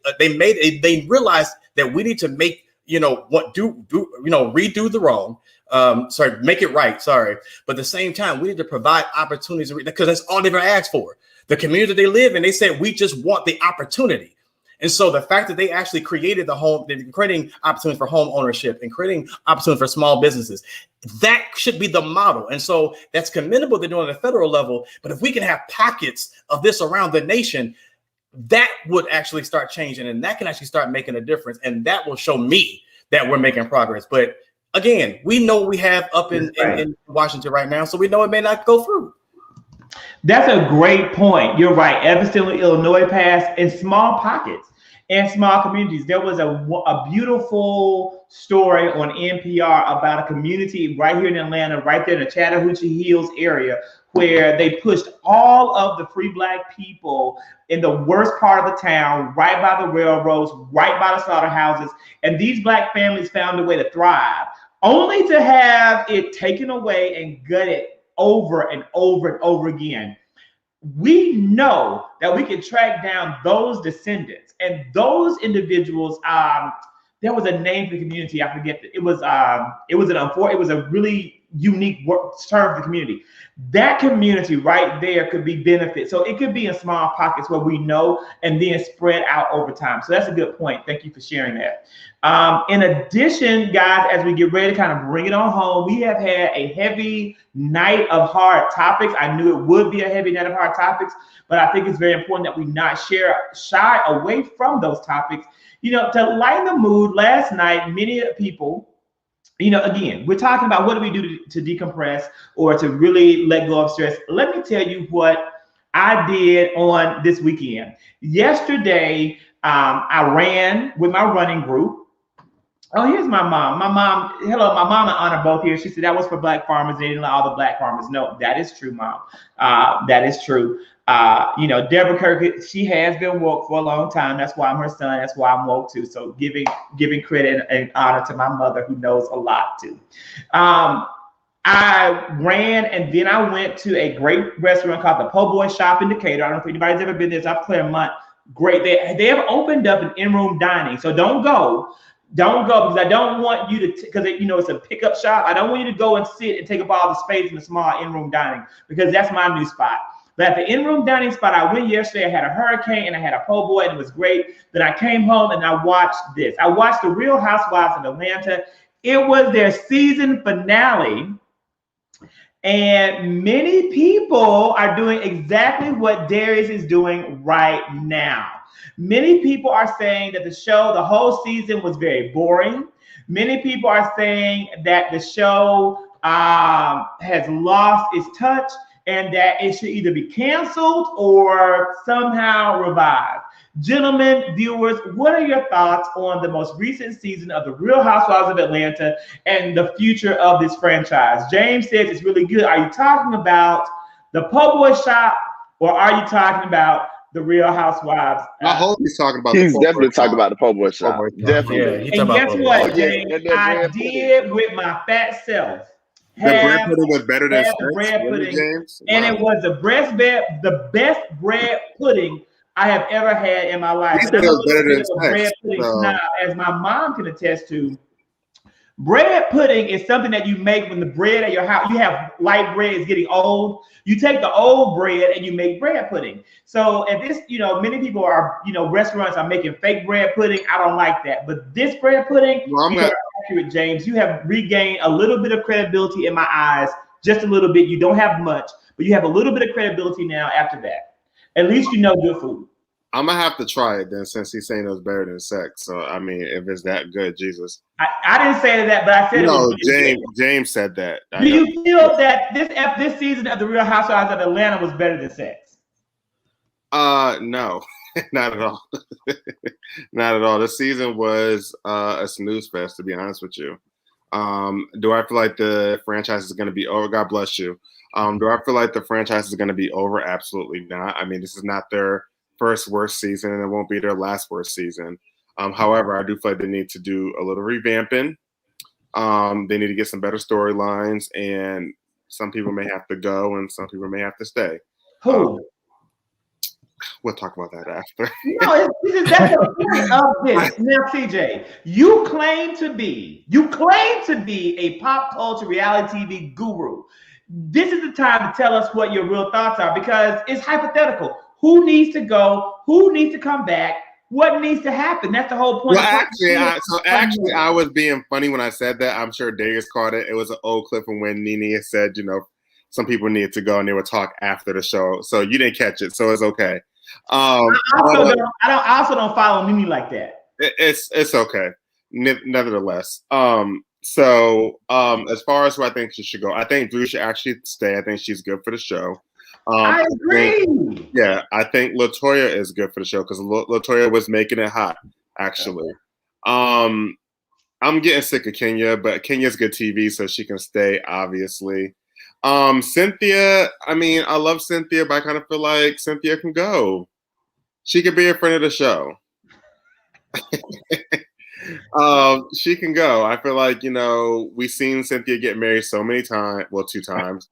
They realized that we need to make redo the wrong. Make it right. Sorry. But at the same time, we need to provide opportunities because that's all they've ever asked for. The community they live in, they said, we just want the opportunity. And so the fact that they actually created they're creating opportunities for home ownership and creating opportunities for small businesses, that should be the model. And so that's commendable they're doing at the federal level. But if we can have pockets of this around the nation, that would actually start changing, and that can actually start making a difference. And that will show me that we're making progress. But again, we know what we have up in Washington right now, so we know it may not go through. That's a great point. You're right. Evanston, Illinois passed in small pockets and small communities. There was a beautiful story on NPR about a community right here in Atlanta, right there in the Chattahoochee Hills area, where they pushed all of the free black people in the worst part of the town, right by the railroads, right by the slaughterhouses. And these black families found a way to thrive, only to have it taken away and gutted over and over and over again. We know that we can track down those descendants and those individuals. There was a name for the community. I forget. It was a really unique term for the community. That community right there could be benefit. So it could be in small pockets where we know, and then spread out over time. So that's a good point. Thank you for sharing that. In addition, guys, as we get ready to kind of bring it on home, we have had a heavy night of hard topics. I knew it would be a heavy night of hard topics, but I think it's very important that we not shy away from those topics. To lighten the mood, last night, many people, again, we're talking about what do we do to decompress or to really let go of stress. Let me tell you what I did on this weekend. Yesterday, I ran with my running group. Oh, here's my mom. My mom and Anna both here. She said that was for black farmers. They didn't let all the black farmers. No, that is true, Mom. That is true. Deborah Kirk, she has been woke for a long time. That's why I'm her son. That's why I'm woke too. So giving credit and honor to my mother, who knows a lot too. I ran, and then I went to a great restaurant called the Po' Boy Shop in Decatur. I don't know if anybody's ever been there. It's up Claremont. Great. They have opened up an in-room dining. So don't go because I don't want you to, because it's a pickup shop. I don't want you to go and sit and take up all the space in the small in-room dining, because that's my new spot. But at the in-room dining spot, I went yesterday. I had a hurricane and I had a po' boy, and it was great. Then I came home and I watched this. I watched the Real Housewives of Atlanta. It was their season finale. And many people are doing exactly what Darius is doing right now. Many people are saying that the whole season was very boring. Many people are saying that the show has lost its touch, and that it should either be canceled or somehow revived. Gentlemen, viewers, what are your thoughts on the most recent season of the Real Housewives of Atlanta and the future of this franchise? James says it's really good. Are you talking about the Po' Boy Shop, or are you talking about the Real Housewives? I hope he's talking about. He's definitely talking about the Po' Boy Shop. Yeah, Definitely. And guess what, James? I did with my fat self. The bread pudding was better than bread pudding, James? And it was the best bread pudding I have ever had in my life. And I'm a little bit of a bread pudding snob, as my mom can attest to. Bread pudding is something that you make when the bread at your house, you have light bread is getting old. You take the old bread and you make bread pudding. So if this, many people are, restaurants are making fake bread pudding. I don't like that. But this bread pudding, you are accurate, James. You have regained a little bit of credibility in my eyes, just a little bit. You don't have much, but you have a little bit of credibility now after that. At least you know good food. I'm gonna have to try it then, since he's saying it was better than sex. So I mean, if it's that good, Jesus. I didn't say that, but I said no. It was James said that. Do you feel that this season of the Real Housewives of Atlanta was better than sex? No, not at all. Not at all. The season was a snooze fest, to be honest with you. Do I feel like the franchise is going to be over? God bless you. Do I feel like the franchise is going to be over? Absolutely not. I mean, this is not their first worst season, and it won't be their last worst season. However, I do feel like they need to do a little revamping. They need to get some better storylines, and some people may have to go, and some people may have to stay. Who? We'll talk about that after. No, that's the point of this. Now, CJ, you claim to be a pop culture reality TV guru. This is the time to tell us what your real thoughts are, because it's hypothetical. Who needs to go? Who needs to come back? What needs to happen? That's the whole point. Well, actually, I was being funny when I said that. I'm sure Darius caught it. It was an old clip from when Nene said, some people needed to go, and they would talk after the show. So you didn't catch it, so it's okay. I also don't follow Nene like that. It's okay. Nevertheless, as far as who I think she should go, I think Drew should actually stay. I think she's good for the show. I agree. I think LaToya is good for the show because LaToya was making it hot, actually. I'm getting sick of Kenya, but Kenya's good TV, so she can stay, obviously. Cynthia, I mean, I love Cynthia, but I kind of feel like Cynthia can go. She could be a friend of the show. She can go. I feel like, we've seen Cynthia get married so many times, well, 2 times,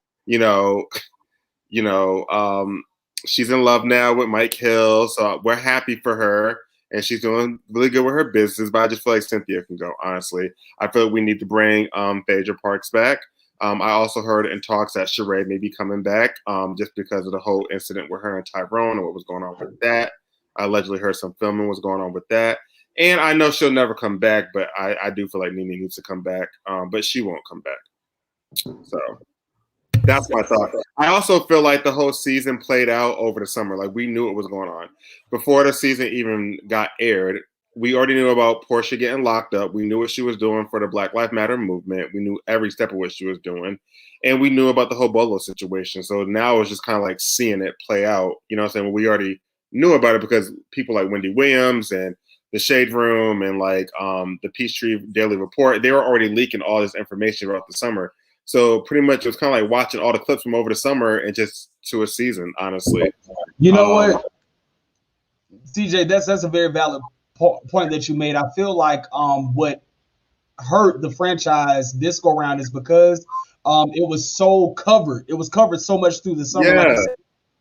she's in love now with Mike Hill, so we're happy for her, and she's doing really good with her business, but I just feel like Cynthia can go, honestly. I feel like we need to bring Phaedra Parks back. I also heard in talks that Sheree may be coming back just because of the whole incident with her and Tyrone and what was going on with that. I allegedly heard some filming was going on with that. And I know she'll never come back, but I do feel like Nene needs to come back, but she won't come back. So that's my thought. I also feel like the whole season played out over the summer. Like, we knew what was going on. Before the season even got aired, we already knew about Portia getting locked up. We knew what she was doing for the Black Lives Matter movement. We knew every step of what she was doing. And we knew about the whole Bolo situation. So now it's just kind of like seeing it play out. You know what I'm saying? Well, we already knew about it because people like Wendy Williams and the Shade Room and like the Peachtree Daily Report, they were already leaking all this information throughout the summer. So pretty much it was kind of like watching all the clips from over the summer and just to a season, honestly. You know what, CJ, that's a very valid point that you made. I feel like what hurt the franchise this go around is because it was so covered. It was covered so much through the summer. Yeah. Like said,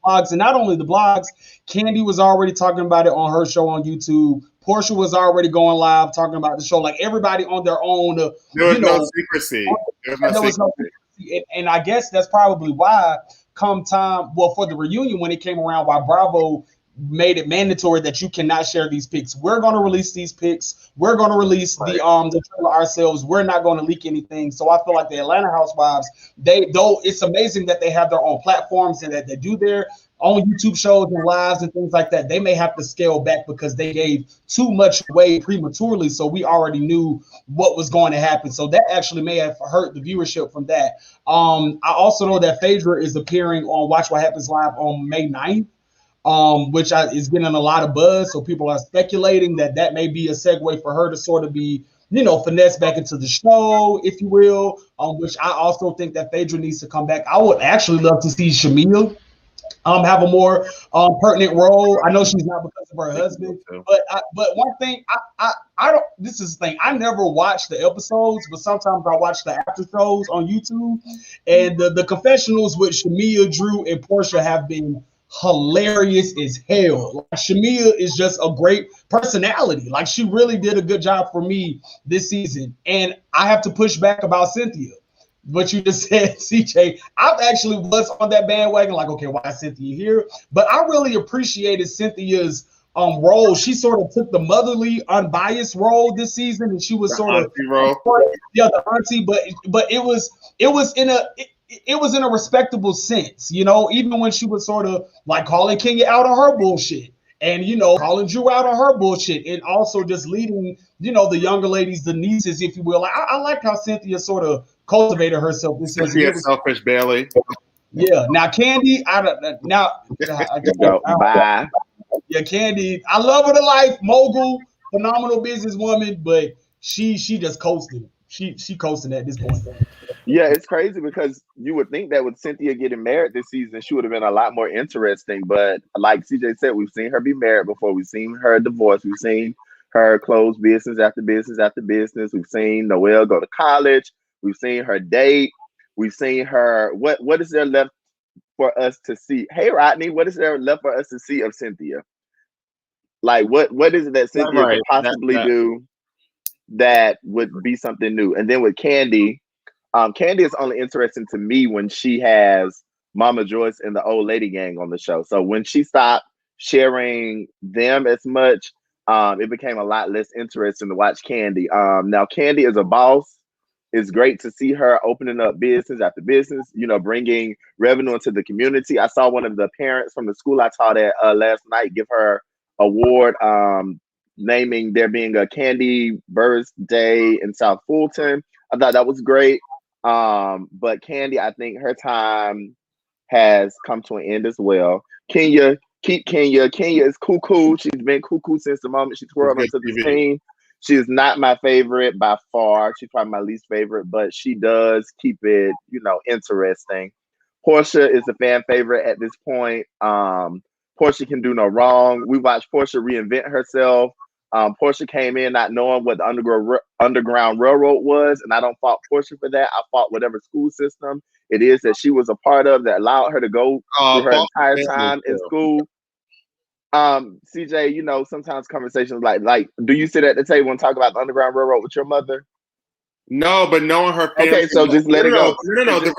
blogs, and not only the blogs, Candy was already talking about it on her show on YouTube. Portia was already going live talking about the show. Like, everybody on their own. There was no secrecy. There was no secrecy. And I guess that's probably why come time, well, for the reunion when it came around, why Bravo made it mandatory that you cannot share these pics. We're going to release these pics. We're going to release the trailer ourselves. We're not going to leak anything. So I feel like the Atlanta Housewives, though it's amazing that they have their own platforms and that they do their own YouTube shows and lives and things like that, they may have to scale back because they gave too much away prematurely. So we already knew what was going to happen. So that actually may have hurt the viewership from that. I also know that Phaedra is appearing on Watch What Happens Live on May 9th. Which is getting a lot of buzz. So people are speculating that may be a segue for her to sort of be, finesse back into the show, if you will, which I also think that Phaedra needs to come back. I would actually love to see Shamia have a more pertinent role. I know she's not because of her husband, but one thing, I don't, this is the thing, I never watch the episodes, but sometimes I watch the after shows on YouTube, and the confessionals with Shamia, Drew, and Portia have been hilarious as hell. Like, Shamia is just a great personality. Like, she really did a good job for me this season. And I have to push back about Cynthia. But you just said, CJ, I actually was on that bandwagon, like, okay, why is Cynthia here? But I really appreciated Cynthia's role. She sort of took the motherly, unbiased role this season, and she was sort of the auntie, but it was in a respectable sense, even when she was sort of like calling Kenya out on her bullshit and, calling Drew out on her bullshit, and also just leading, the younger ladies, the nieces, if you will. I like how Cynthia sort of cultivated herself this season. Cynthia Selfish Bailey. Yeah. Now, Candy, Bye. Yeah, Candy, I love her to life, mogul, phenomenal businesswoman, but she just coasted. she coasting at this point. Yeah, it's crazy because you would think that with Cynthia getting married this season, she would have been a lot more interesting. But like CJ said, we've seen her be married before. We've seen her divorce. We've seen her close business after business after business. We've seen Noelle go to college. We've seen her date. We've seen her. What is there left for us to see? Hey, Rodney, what is there left for us to see of Cynthia? Like, what is it that Cynthia could possibly do that would be something new? And then with Candy, Candy is only interesting to me when she has Mama Joyce and the old lady gang on the show. So when she stopped sharing them as much, it became a lot less interesting to watch Candy. Now Candy is a boss. It's great to see her opening up business after business, you know, bringing revenue into the community. I saw one of the parents from the school I taught at last night give her award, naming there being a Candy birthday in South Fulton. I thought that was great. But Candy, I think her time has come to an end as well. Kenya, keep Kenya. Kenya is cuckoo. She's been cuckoo since the moment she twirled onto the scene. She is not my favorite by far. She's probably my least favorite, but she does keep it, you know, interesting. Portia is a fan favorite at this point. Portia can do no wrong. We watched Portia reinvent herself. Portia came in not knowing what the Underground Railroad was, and I don't fault Portia for that. I fault whatever school system it is that she was a part of that allowed her to go through her entire time in school. CJ, you know, sometimes conversations like, do you sit at the table and talk about the Underground Railroad with your mother? No, but knowing her family. Okay, so just let it go. No. The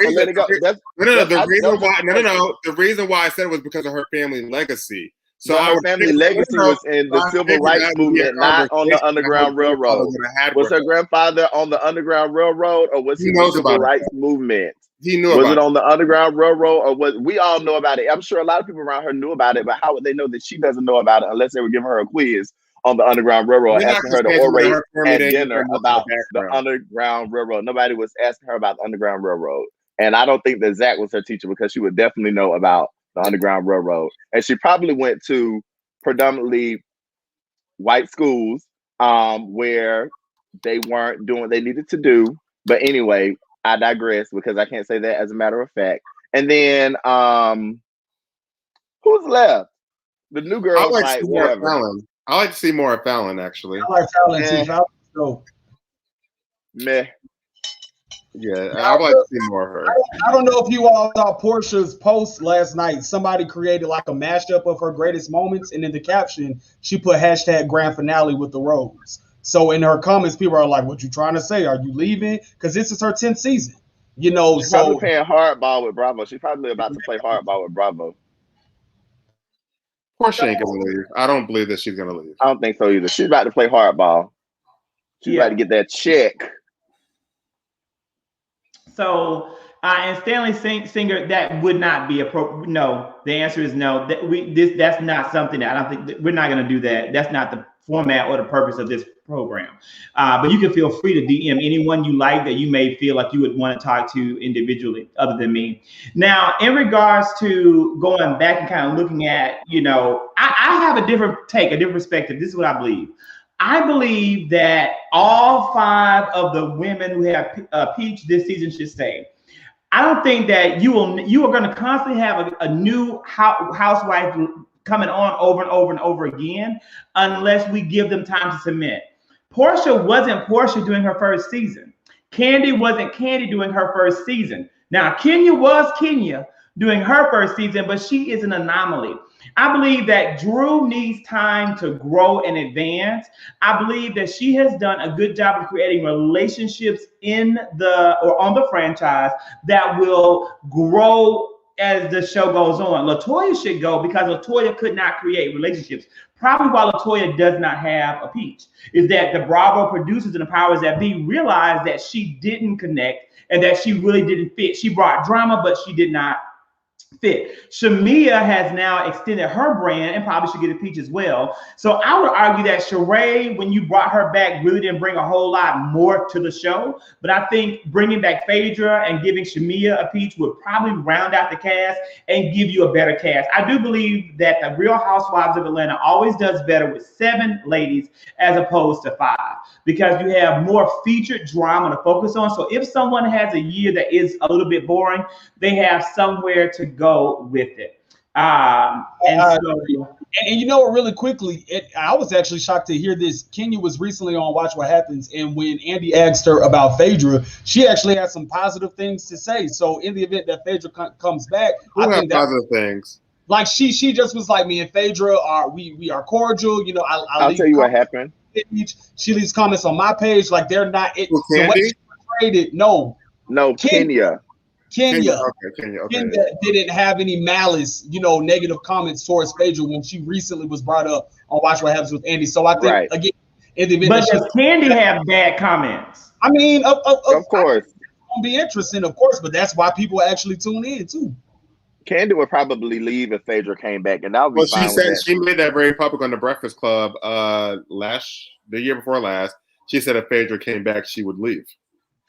reason why I said it was because of her family legacy. So her family legacy was in the civil rights movement, not on the Underground Railroad. Was her grandfather on the Underground Railroad, or was he in the civil rights movement? He knew was about it on the Underground Railroad, or was we all know about it? I'm sure a lot of people around her knew about it, but how would they know that she doesn't know about it unless they were giving her a quiz on the Underground Railroad, asking her to orate at dinner about the Underground Railroad? Nobody was asking her about the Underground Railroad, and I don't think that Zach was her teacher because she would definitely know about the Underground Railroad, and she probably went to predominantly white schools where they weren't doing what they needed to do. But anyway, I digress because I can't say that as a matter of fact. And then who's left? The new girl. I like to see more of Fallon. I like to see more of Fallon, actually. I like Fallon too. Fallon, meh. Yeah, I'd like to see more of her. I don't know if you all saw Portia's post last night. Somebody created like a mashup of her greatest moments, and in the caption, she put hashtag grand finale with the Rose. So in her comments, people are like, "What you trying to say? Are you leaving?" Because this is her 10th season. You know, she's probably playing hardball with Bravo. She's probably about to play hardball with Bravo. Portia ain't gonna leave. I don't believe that she's gonna leave. I don't think so either. She's about to play hardball. She's about to get that check. So, and Stanley Singer, that would not be appropriate. No, the answer is no. That's not something that I don't think we're not going to do that. That's not the format or the purpose of this program. But you can feel free to DM anyone you like that you may feel like you would want to talk to individually, other than me. Now, in regards to going back and kind of looking at, you know, I have a different take, a different perspective. This is what I believe. I believe that all 5 of the women who have peached this season should stay. I don't think that you are going to constantly have a new housewife coming on over and over and over again unless we give them time to cement. Portia wasn't Portia during her first season. Candy wasn't Candy during her first season. Now, Kenya was Kenya during her first season, but she is an anomaly. I believe that Drew needs time to grow and advance. I believe that she has done a good job of creating relationships on the franchise that will grow as the show goes on. LaToya should go because LaToya could not create relationships. Probably why LaToya does not have a peach is that the Bravo producers and the powers that be realized that she didn't connect and that she really didn't fit. She brought drama, but she did not fit. Shamia has now extended her brand and probably should get a peach as well. So I would argue that Sheree, when you brought her back, really didn't bring a whole lot more to the show. But I think bringing back Phaedra and giving Shamia a peach would probably round out the cast and give you a better cast. I do believe that the Real Housewives of Atlanta always does better with 7 ladies as opposed to 5, because you have more featured drama to focus on. So if someone has a year that is a little bit boring, they have somewhere to go with it. And you know what, really quickly, I was actually shocked to hear this. Kenya was recently on Watch What Happens, and when Andy asked her about Phaedra, she actually had some positive things to say. So in the event that Phaedra comes back, I think that positive things. Like she just was like, me and Phaedra are we are cordial. You know, I'll tell you what happened. She leaves comments on my page, like they're not. No, Kenya. Kenya Okay. didn't have any malice, negative comments towards Phaedra when she recently was brought up on Watch What Happens with Andy. So I think again, in the event but does Candy have bad comments? I mean, of course, it's gonna be interesting, of course, but that's why people actually tune in too. Candy would probably leave if Phaedra came back, and that would be fine. She said she made that very public on the Breakfast Club the year before last. She said if Phaedra came back, she would leave.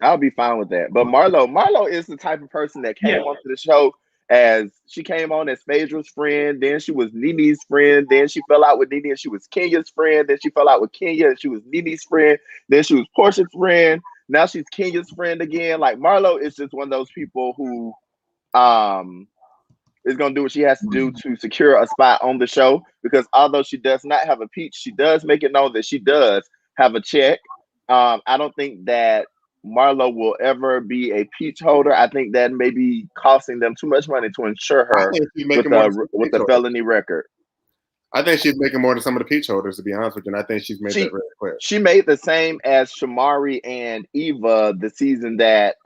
I'll be fine with that. But Marlo is the type of person that came onto the show as she came on as Phaedra's friend. Then she was Nene's friend. Then she fell out with Nene and she was Kenya's friend. Then she fell out with Kenya and she was Nene's friend. Then she was Portia's friend. Now she's Kenya's friend again. Like Marlo is just one of those people who is going to do what she has to do to secure a spot on the show. Because although she does not have a peach, she does make it known that she does have a check. I don't think that Marlo will ever be a peach holder. I think that may be costing them too much money to insure her with a felony record. I think she's making more than some of the peach holders, to be honest with you. And I think she's made that really clear. She made the same as Shamari and Eva the season that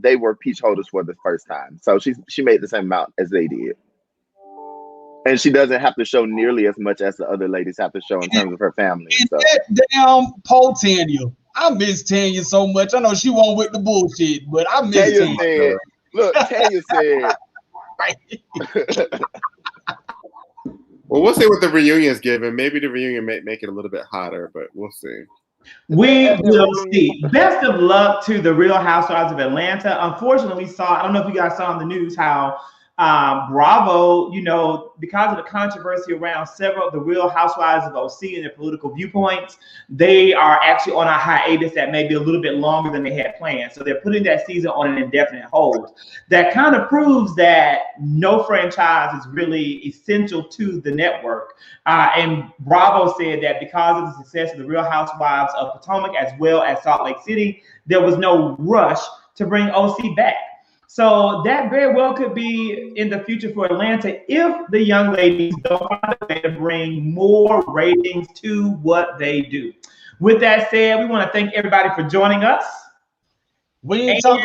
they were peach holders for the first time. So she made the same amount as they did. And she doesn't have to show nearly as much as the other ladies have to show in terms of her family. And that damn Paul Tanya. I miss Tanya so much. I know she won't with the bullshit, but I miss Tanya. Tanya said. Well, we'll see what the reunion's giving. Maybe the reunion may make it a little bit hotter, but we'll see. We will see. Best of luck to the Real Housewives of Atlanta. Unfortunately, I don't know if you guys saw on the news how Bravo, because of the controversy around several of the Real Housewives of OC and their political viewpoints, they are actually on a hiatus that may be a little bit longer than they had planned. So they're putting that season on an indefinite hold. That kind of proves that no franchise is really essential to the network. And Bravo said that because of the success of the Real Housewives of Potomac as well as Salt Lake City, there was no rush to bring OC back. So that very well could be in the future for Atlanta if the young ladies don't find a way to bring more ratings to what they do. With that said, we want to thank everybody for joining us. We didn't talk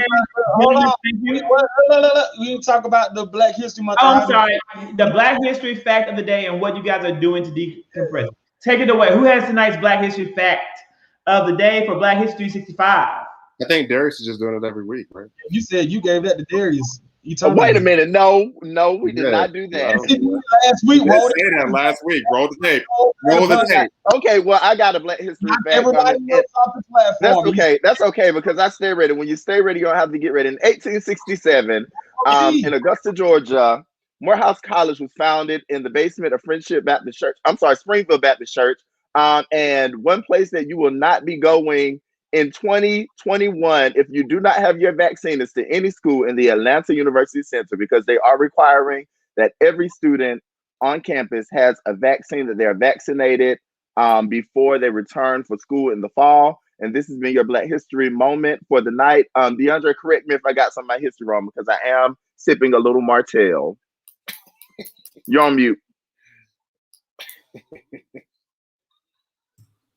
about the Black History Month. Oh, I'm sorry. The Black History fact of the day and what you guys are doing to decompress. Take it away. Who has tonight's Black History fact of the day for Black History 65? I think Darius is just doing it every week, right? You said you gave that to Darius. Wait a minute. No, we did not do that. Last week, last week. Roll the tape. Roll the tape. Okay, well, I got a Black History fact. Everybody knows off the platform. That's okay because I stay ready. When you stay ready, you don't have to get ready. In 1867, in Augusta, Georgia, Morehouse College was founded in the basement of Springfield Baptist Church. And one place that you will not be going in 2021, if you do not have your vaccine, is to any school in the Atlanta University Center, because they are requiring that every student on campus has a vaccine, that they are vaccinated before they return for school in the fall. And this has been your Black History moment for the night. DeAndre, correct me if I got some of my history wrong, because I am sipping a little Martell. You're on mute.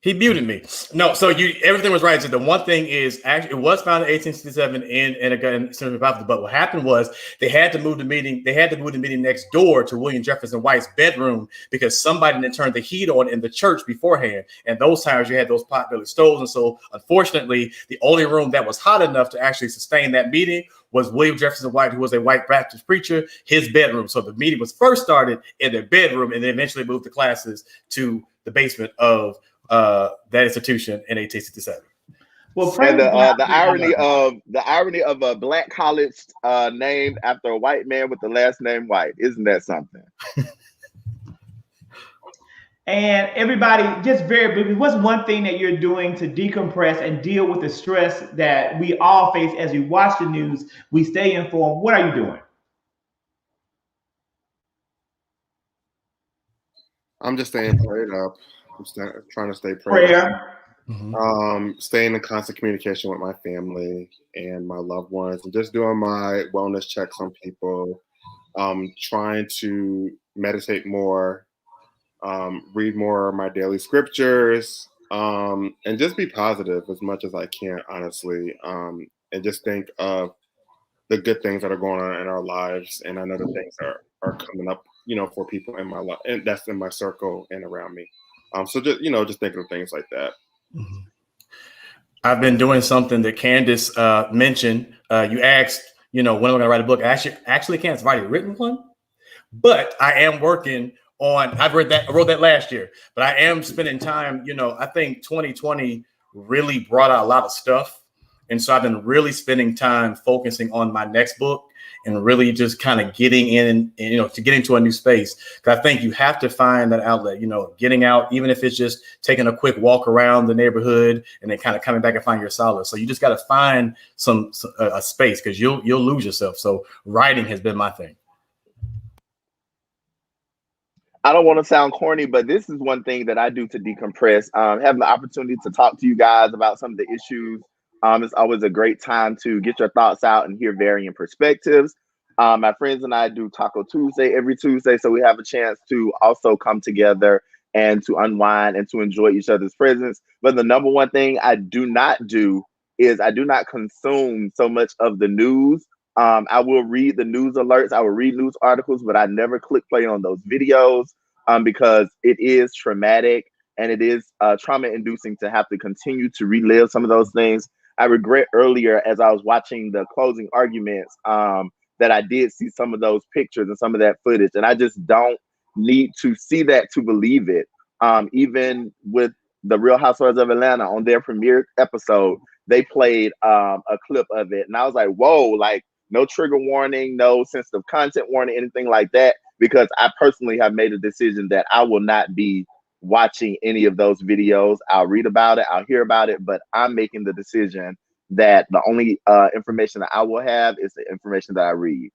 He muted me. No, so everything was right. So the one thing is, actually, it was founded in 1867 in Central Baptist. But what happened was they had to move the meeting. They had to move the meeting next door to William Jefferson White's bedroom because somebody didn't turn the heat on in the church beforehand. And those times you had those potbelly stoves. And so, unfortunately, the only room that was hot enough to actually sustain that meeting was William Jefferson White, who was a white Baptist preacher, his bedroom. So the meeting was first started in their bedroom and then eventually moved the classes to the basement of that institution in 1867. Well, And the irony of a black college named after a white man with the last name White, isn't that something? And everybody, just very briefly, what's one thing that you're doing to decompress and deal with the stress that we all face as we watch the news? We stay informed. What are you doing? I'm just staying prayed up. I'm trying to stay prayed up. Staying in constant communication with my family and my loved ones, and just doing my wellness checks on people. Trying to meditate more. Read more of my daily scriptures, and just be positive as much as I can, honestly, and just think of the good things that are going on in our lives. And I know the things are coming up, for people in my life, and that's in my circle and around me. So just thinking of things like that. Mm-hmm. I've been doing something that Candace mentioned. You asked, when am I going to write a book? Actually, Candace, I've already written one, but I am working on, I wrote that last year, but I am spending time, I think 2020 really brought out a lot of stuff. And so I've been really spending time focusing on my next book and really just kind of getting in and, to get into a new space. Because I think you have to find that outlet, getting out, even if it's just taking a quick walk around the neighborhood and then kind of coming back and find your solace. So you just got to find a space, because you'll lose yourself. So writing has been my thing. I don't want to sound corny, but this is one thing that I do to decompress. Having the opportunity to talk to you guys about some of the issues. It's always a great time to get your thoughts out and hear varying perspectives. My friends and I do Taco Tuesday every Tuesday, so we have a chance to also come together and to unwind and to enjoy each other's presence. But the number one thing I do not do is I do not consume so much of the news. I will read the news alerts. I will read news articles, but I never click play on those videos because it is traumatic and it is trauma inducing to have to continue to relive some of those things. I regret earlier as I was watching the closing arguments that I did see some of those pictures and some of that footage, and I just don't need to see that to believe it. Even with the Real Housewives of Atlanta on their premiere episode, they played a clip of it, and I was like, whoa, like, no trigger warning, no sensitive content warning, anything like that, because I personally have made a decision that I will not be watching any of those videos. I'll read about it, I'll hear about it, but I'm making the decision that the only information that I will have is the information that I read.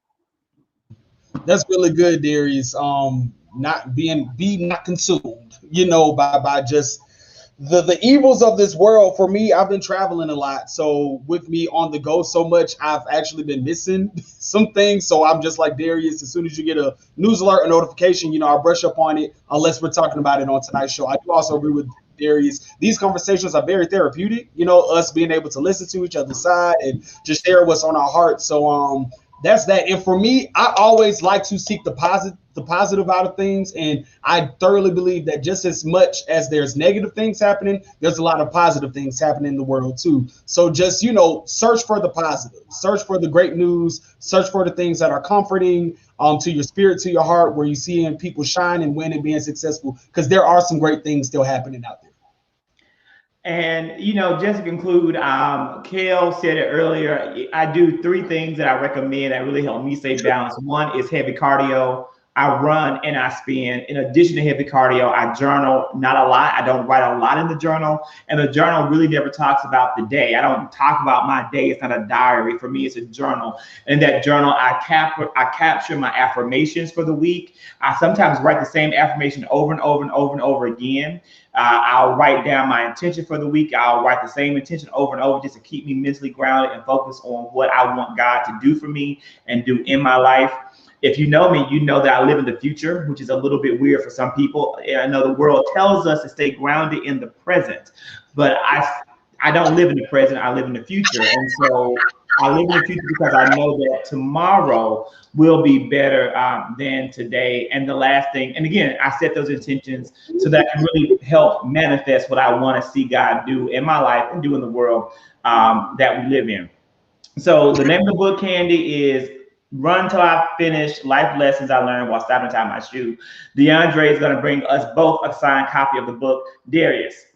That's really good, Darius. Not consumed, by just the evils of this world. For me, I've been traveling a lot, so with me on the go so much, I've actually been missing some things. So I'm just like Darius. As soon as you get a news alert or notification, I'll brush up on it unless we're talking about it on tonight's show. I do also agree with Darius. These conversations are very therapeutic, us being able to listen to each other's side and just share what's on our heart. So that's that. And for me, I always like to seek the positive out of things. And I thoroughly believe that just as much as there's negative things happening, there's a lot of positive things happening in the world too. So just, search for the positive, search for the great news, search for the things that are comforting to your spirit, to your heart, where you see people shine and win and being successful, because there are some great things still happening out there. And, just to conclude, Kel said it earlier, I do 3 things that I recommend that really help me stay balanced. One is heavy cardio. I run and I spin. In addition to heavy cardio, I journal, not a lot. I don't write a lot in the journal. And the journal really never talks about the day. I don't talk about my day. It's not a diary. For me, it's a journal. In that journal, I capture my affirmations for the week. I sometimes write the same affirmation over and over and over and over again. I'll write down my intention for the week. I'll write the same intention over and over just to keep me mentally grounded and focused on what I want God to do for me and do in my life. If you know me, you know that I live in the future, which is a little bit weird for some people. I know the world tells us to stay grounded in the present, but I don't live in the present. I live in the future. And so I live in the future because I know that tomorrow will be better than today. And the last thing, and again, I set those intentions so that I can really help manifest what I want to see God do in my life and do in the world that we live in. So the name of the book, Candy, is Run Till I Finish Life Lessons I Learned While Stopping to Tie My Shoe. DeAndre is going to bring us both a signed copy of the book. Darius.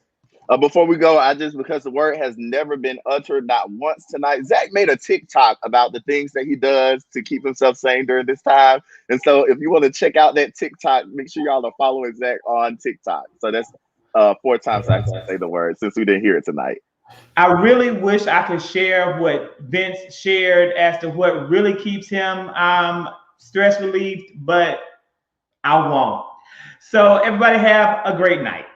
Before we go, because the word has never been uttered, not once tonight, Zach made a TikTok about the things that he does to keep himself sane during this time. And so if you want to check out that TikTok, make sure y'all are following Zach on TikTok. So that's 4 times I can say the word since we didn't hear it tonight. I really wish I could share what Vince shared as to what really keeps him stress relieved, but I won't. So everybody have a great night.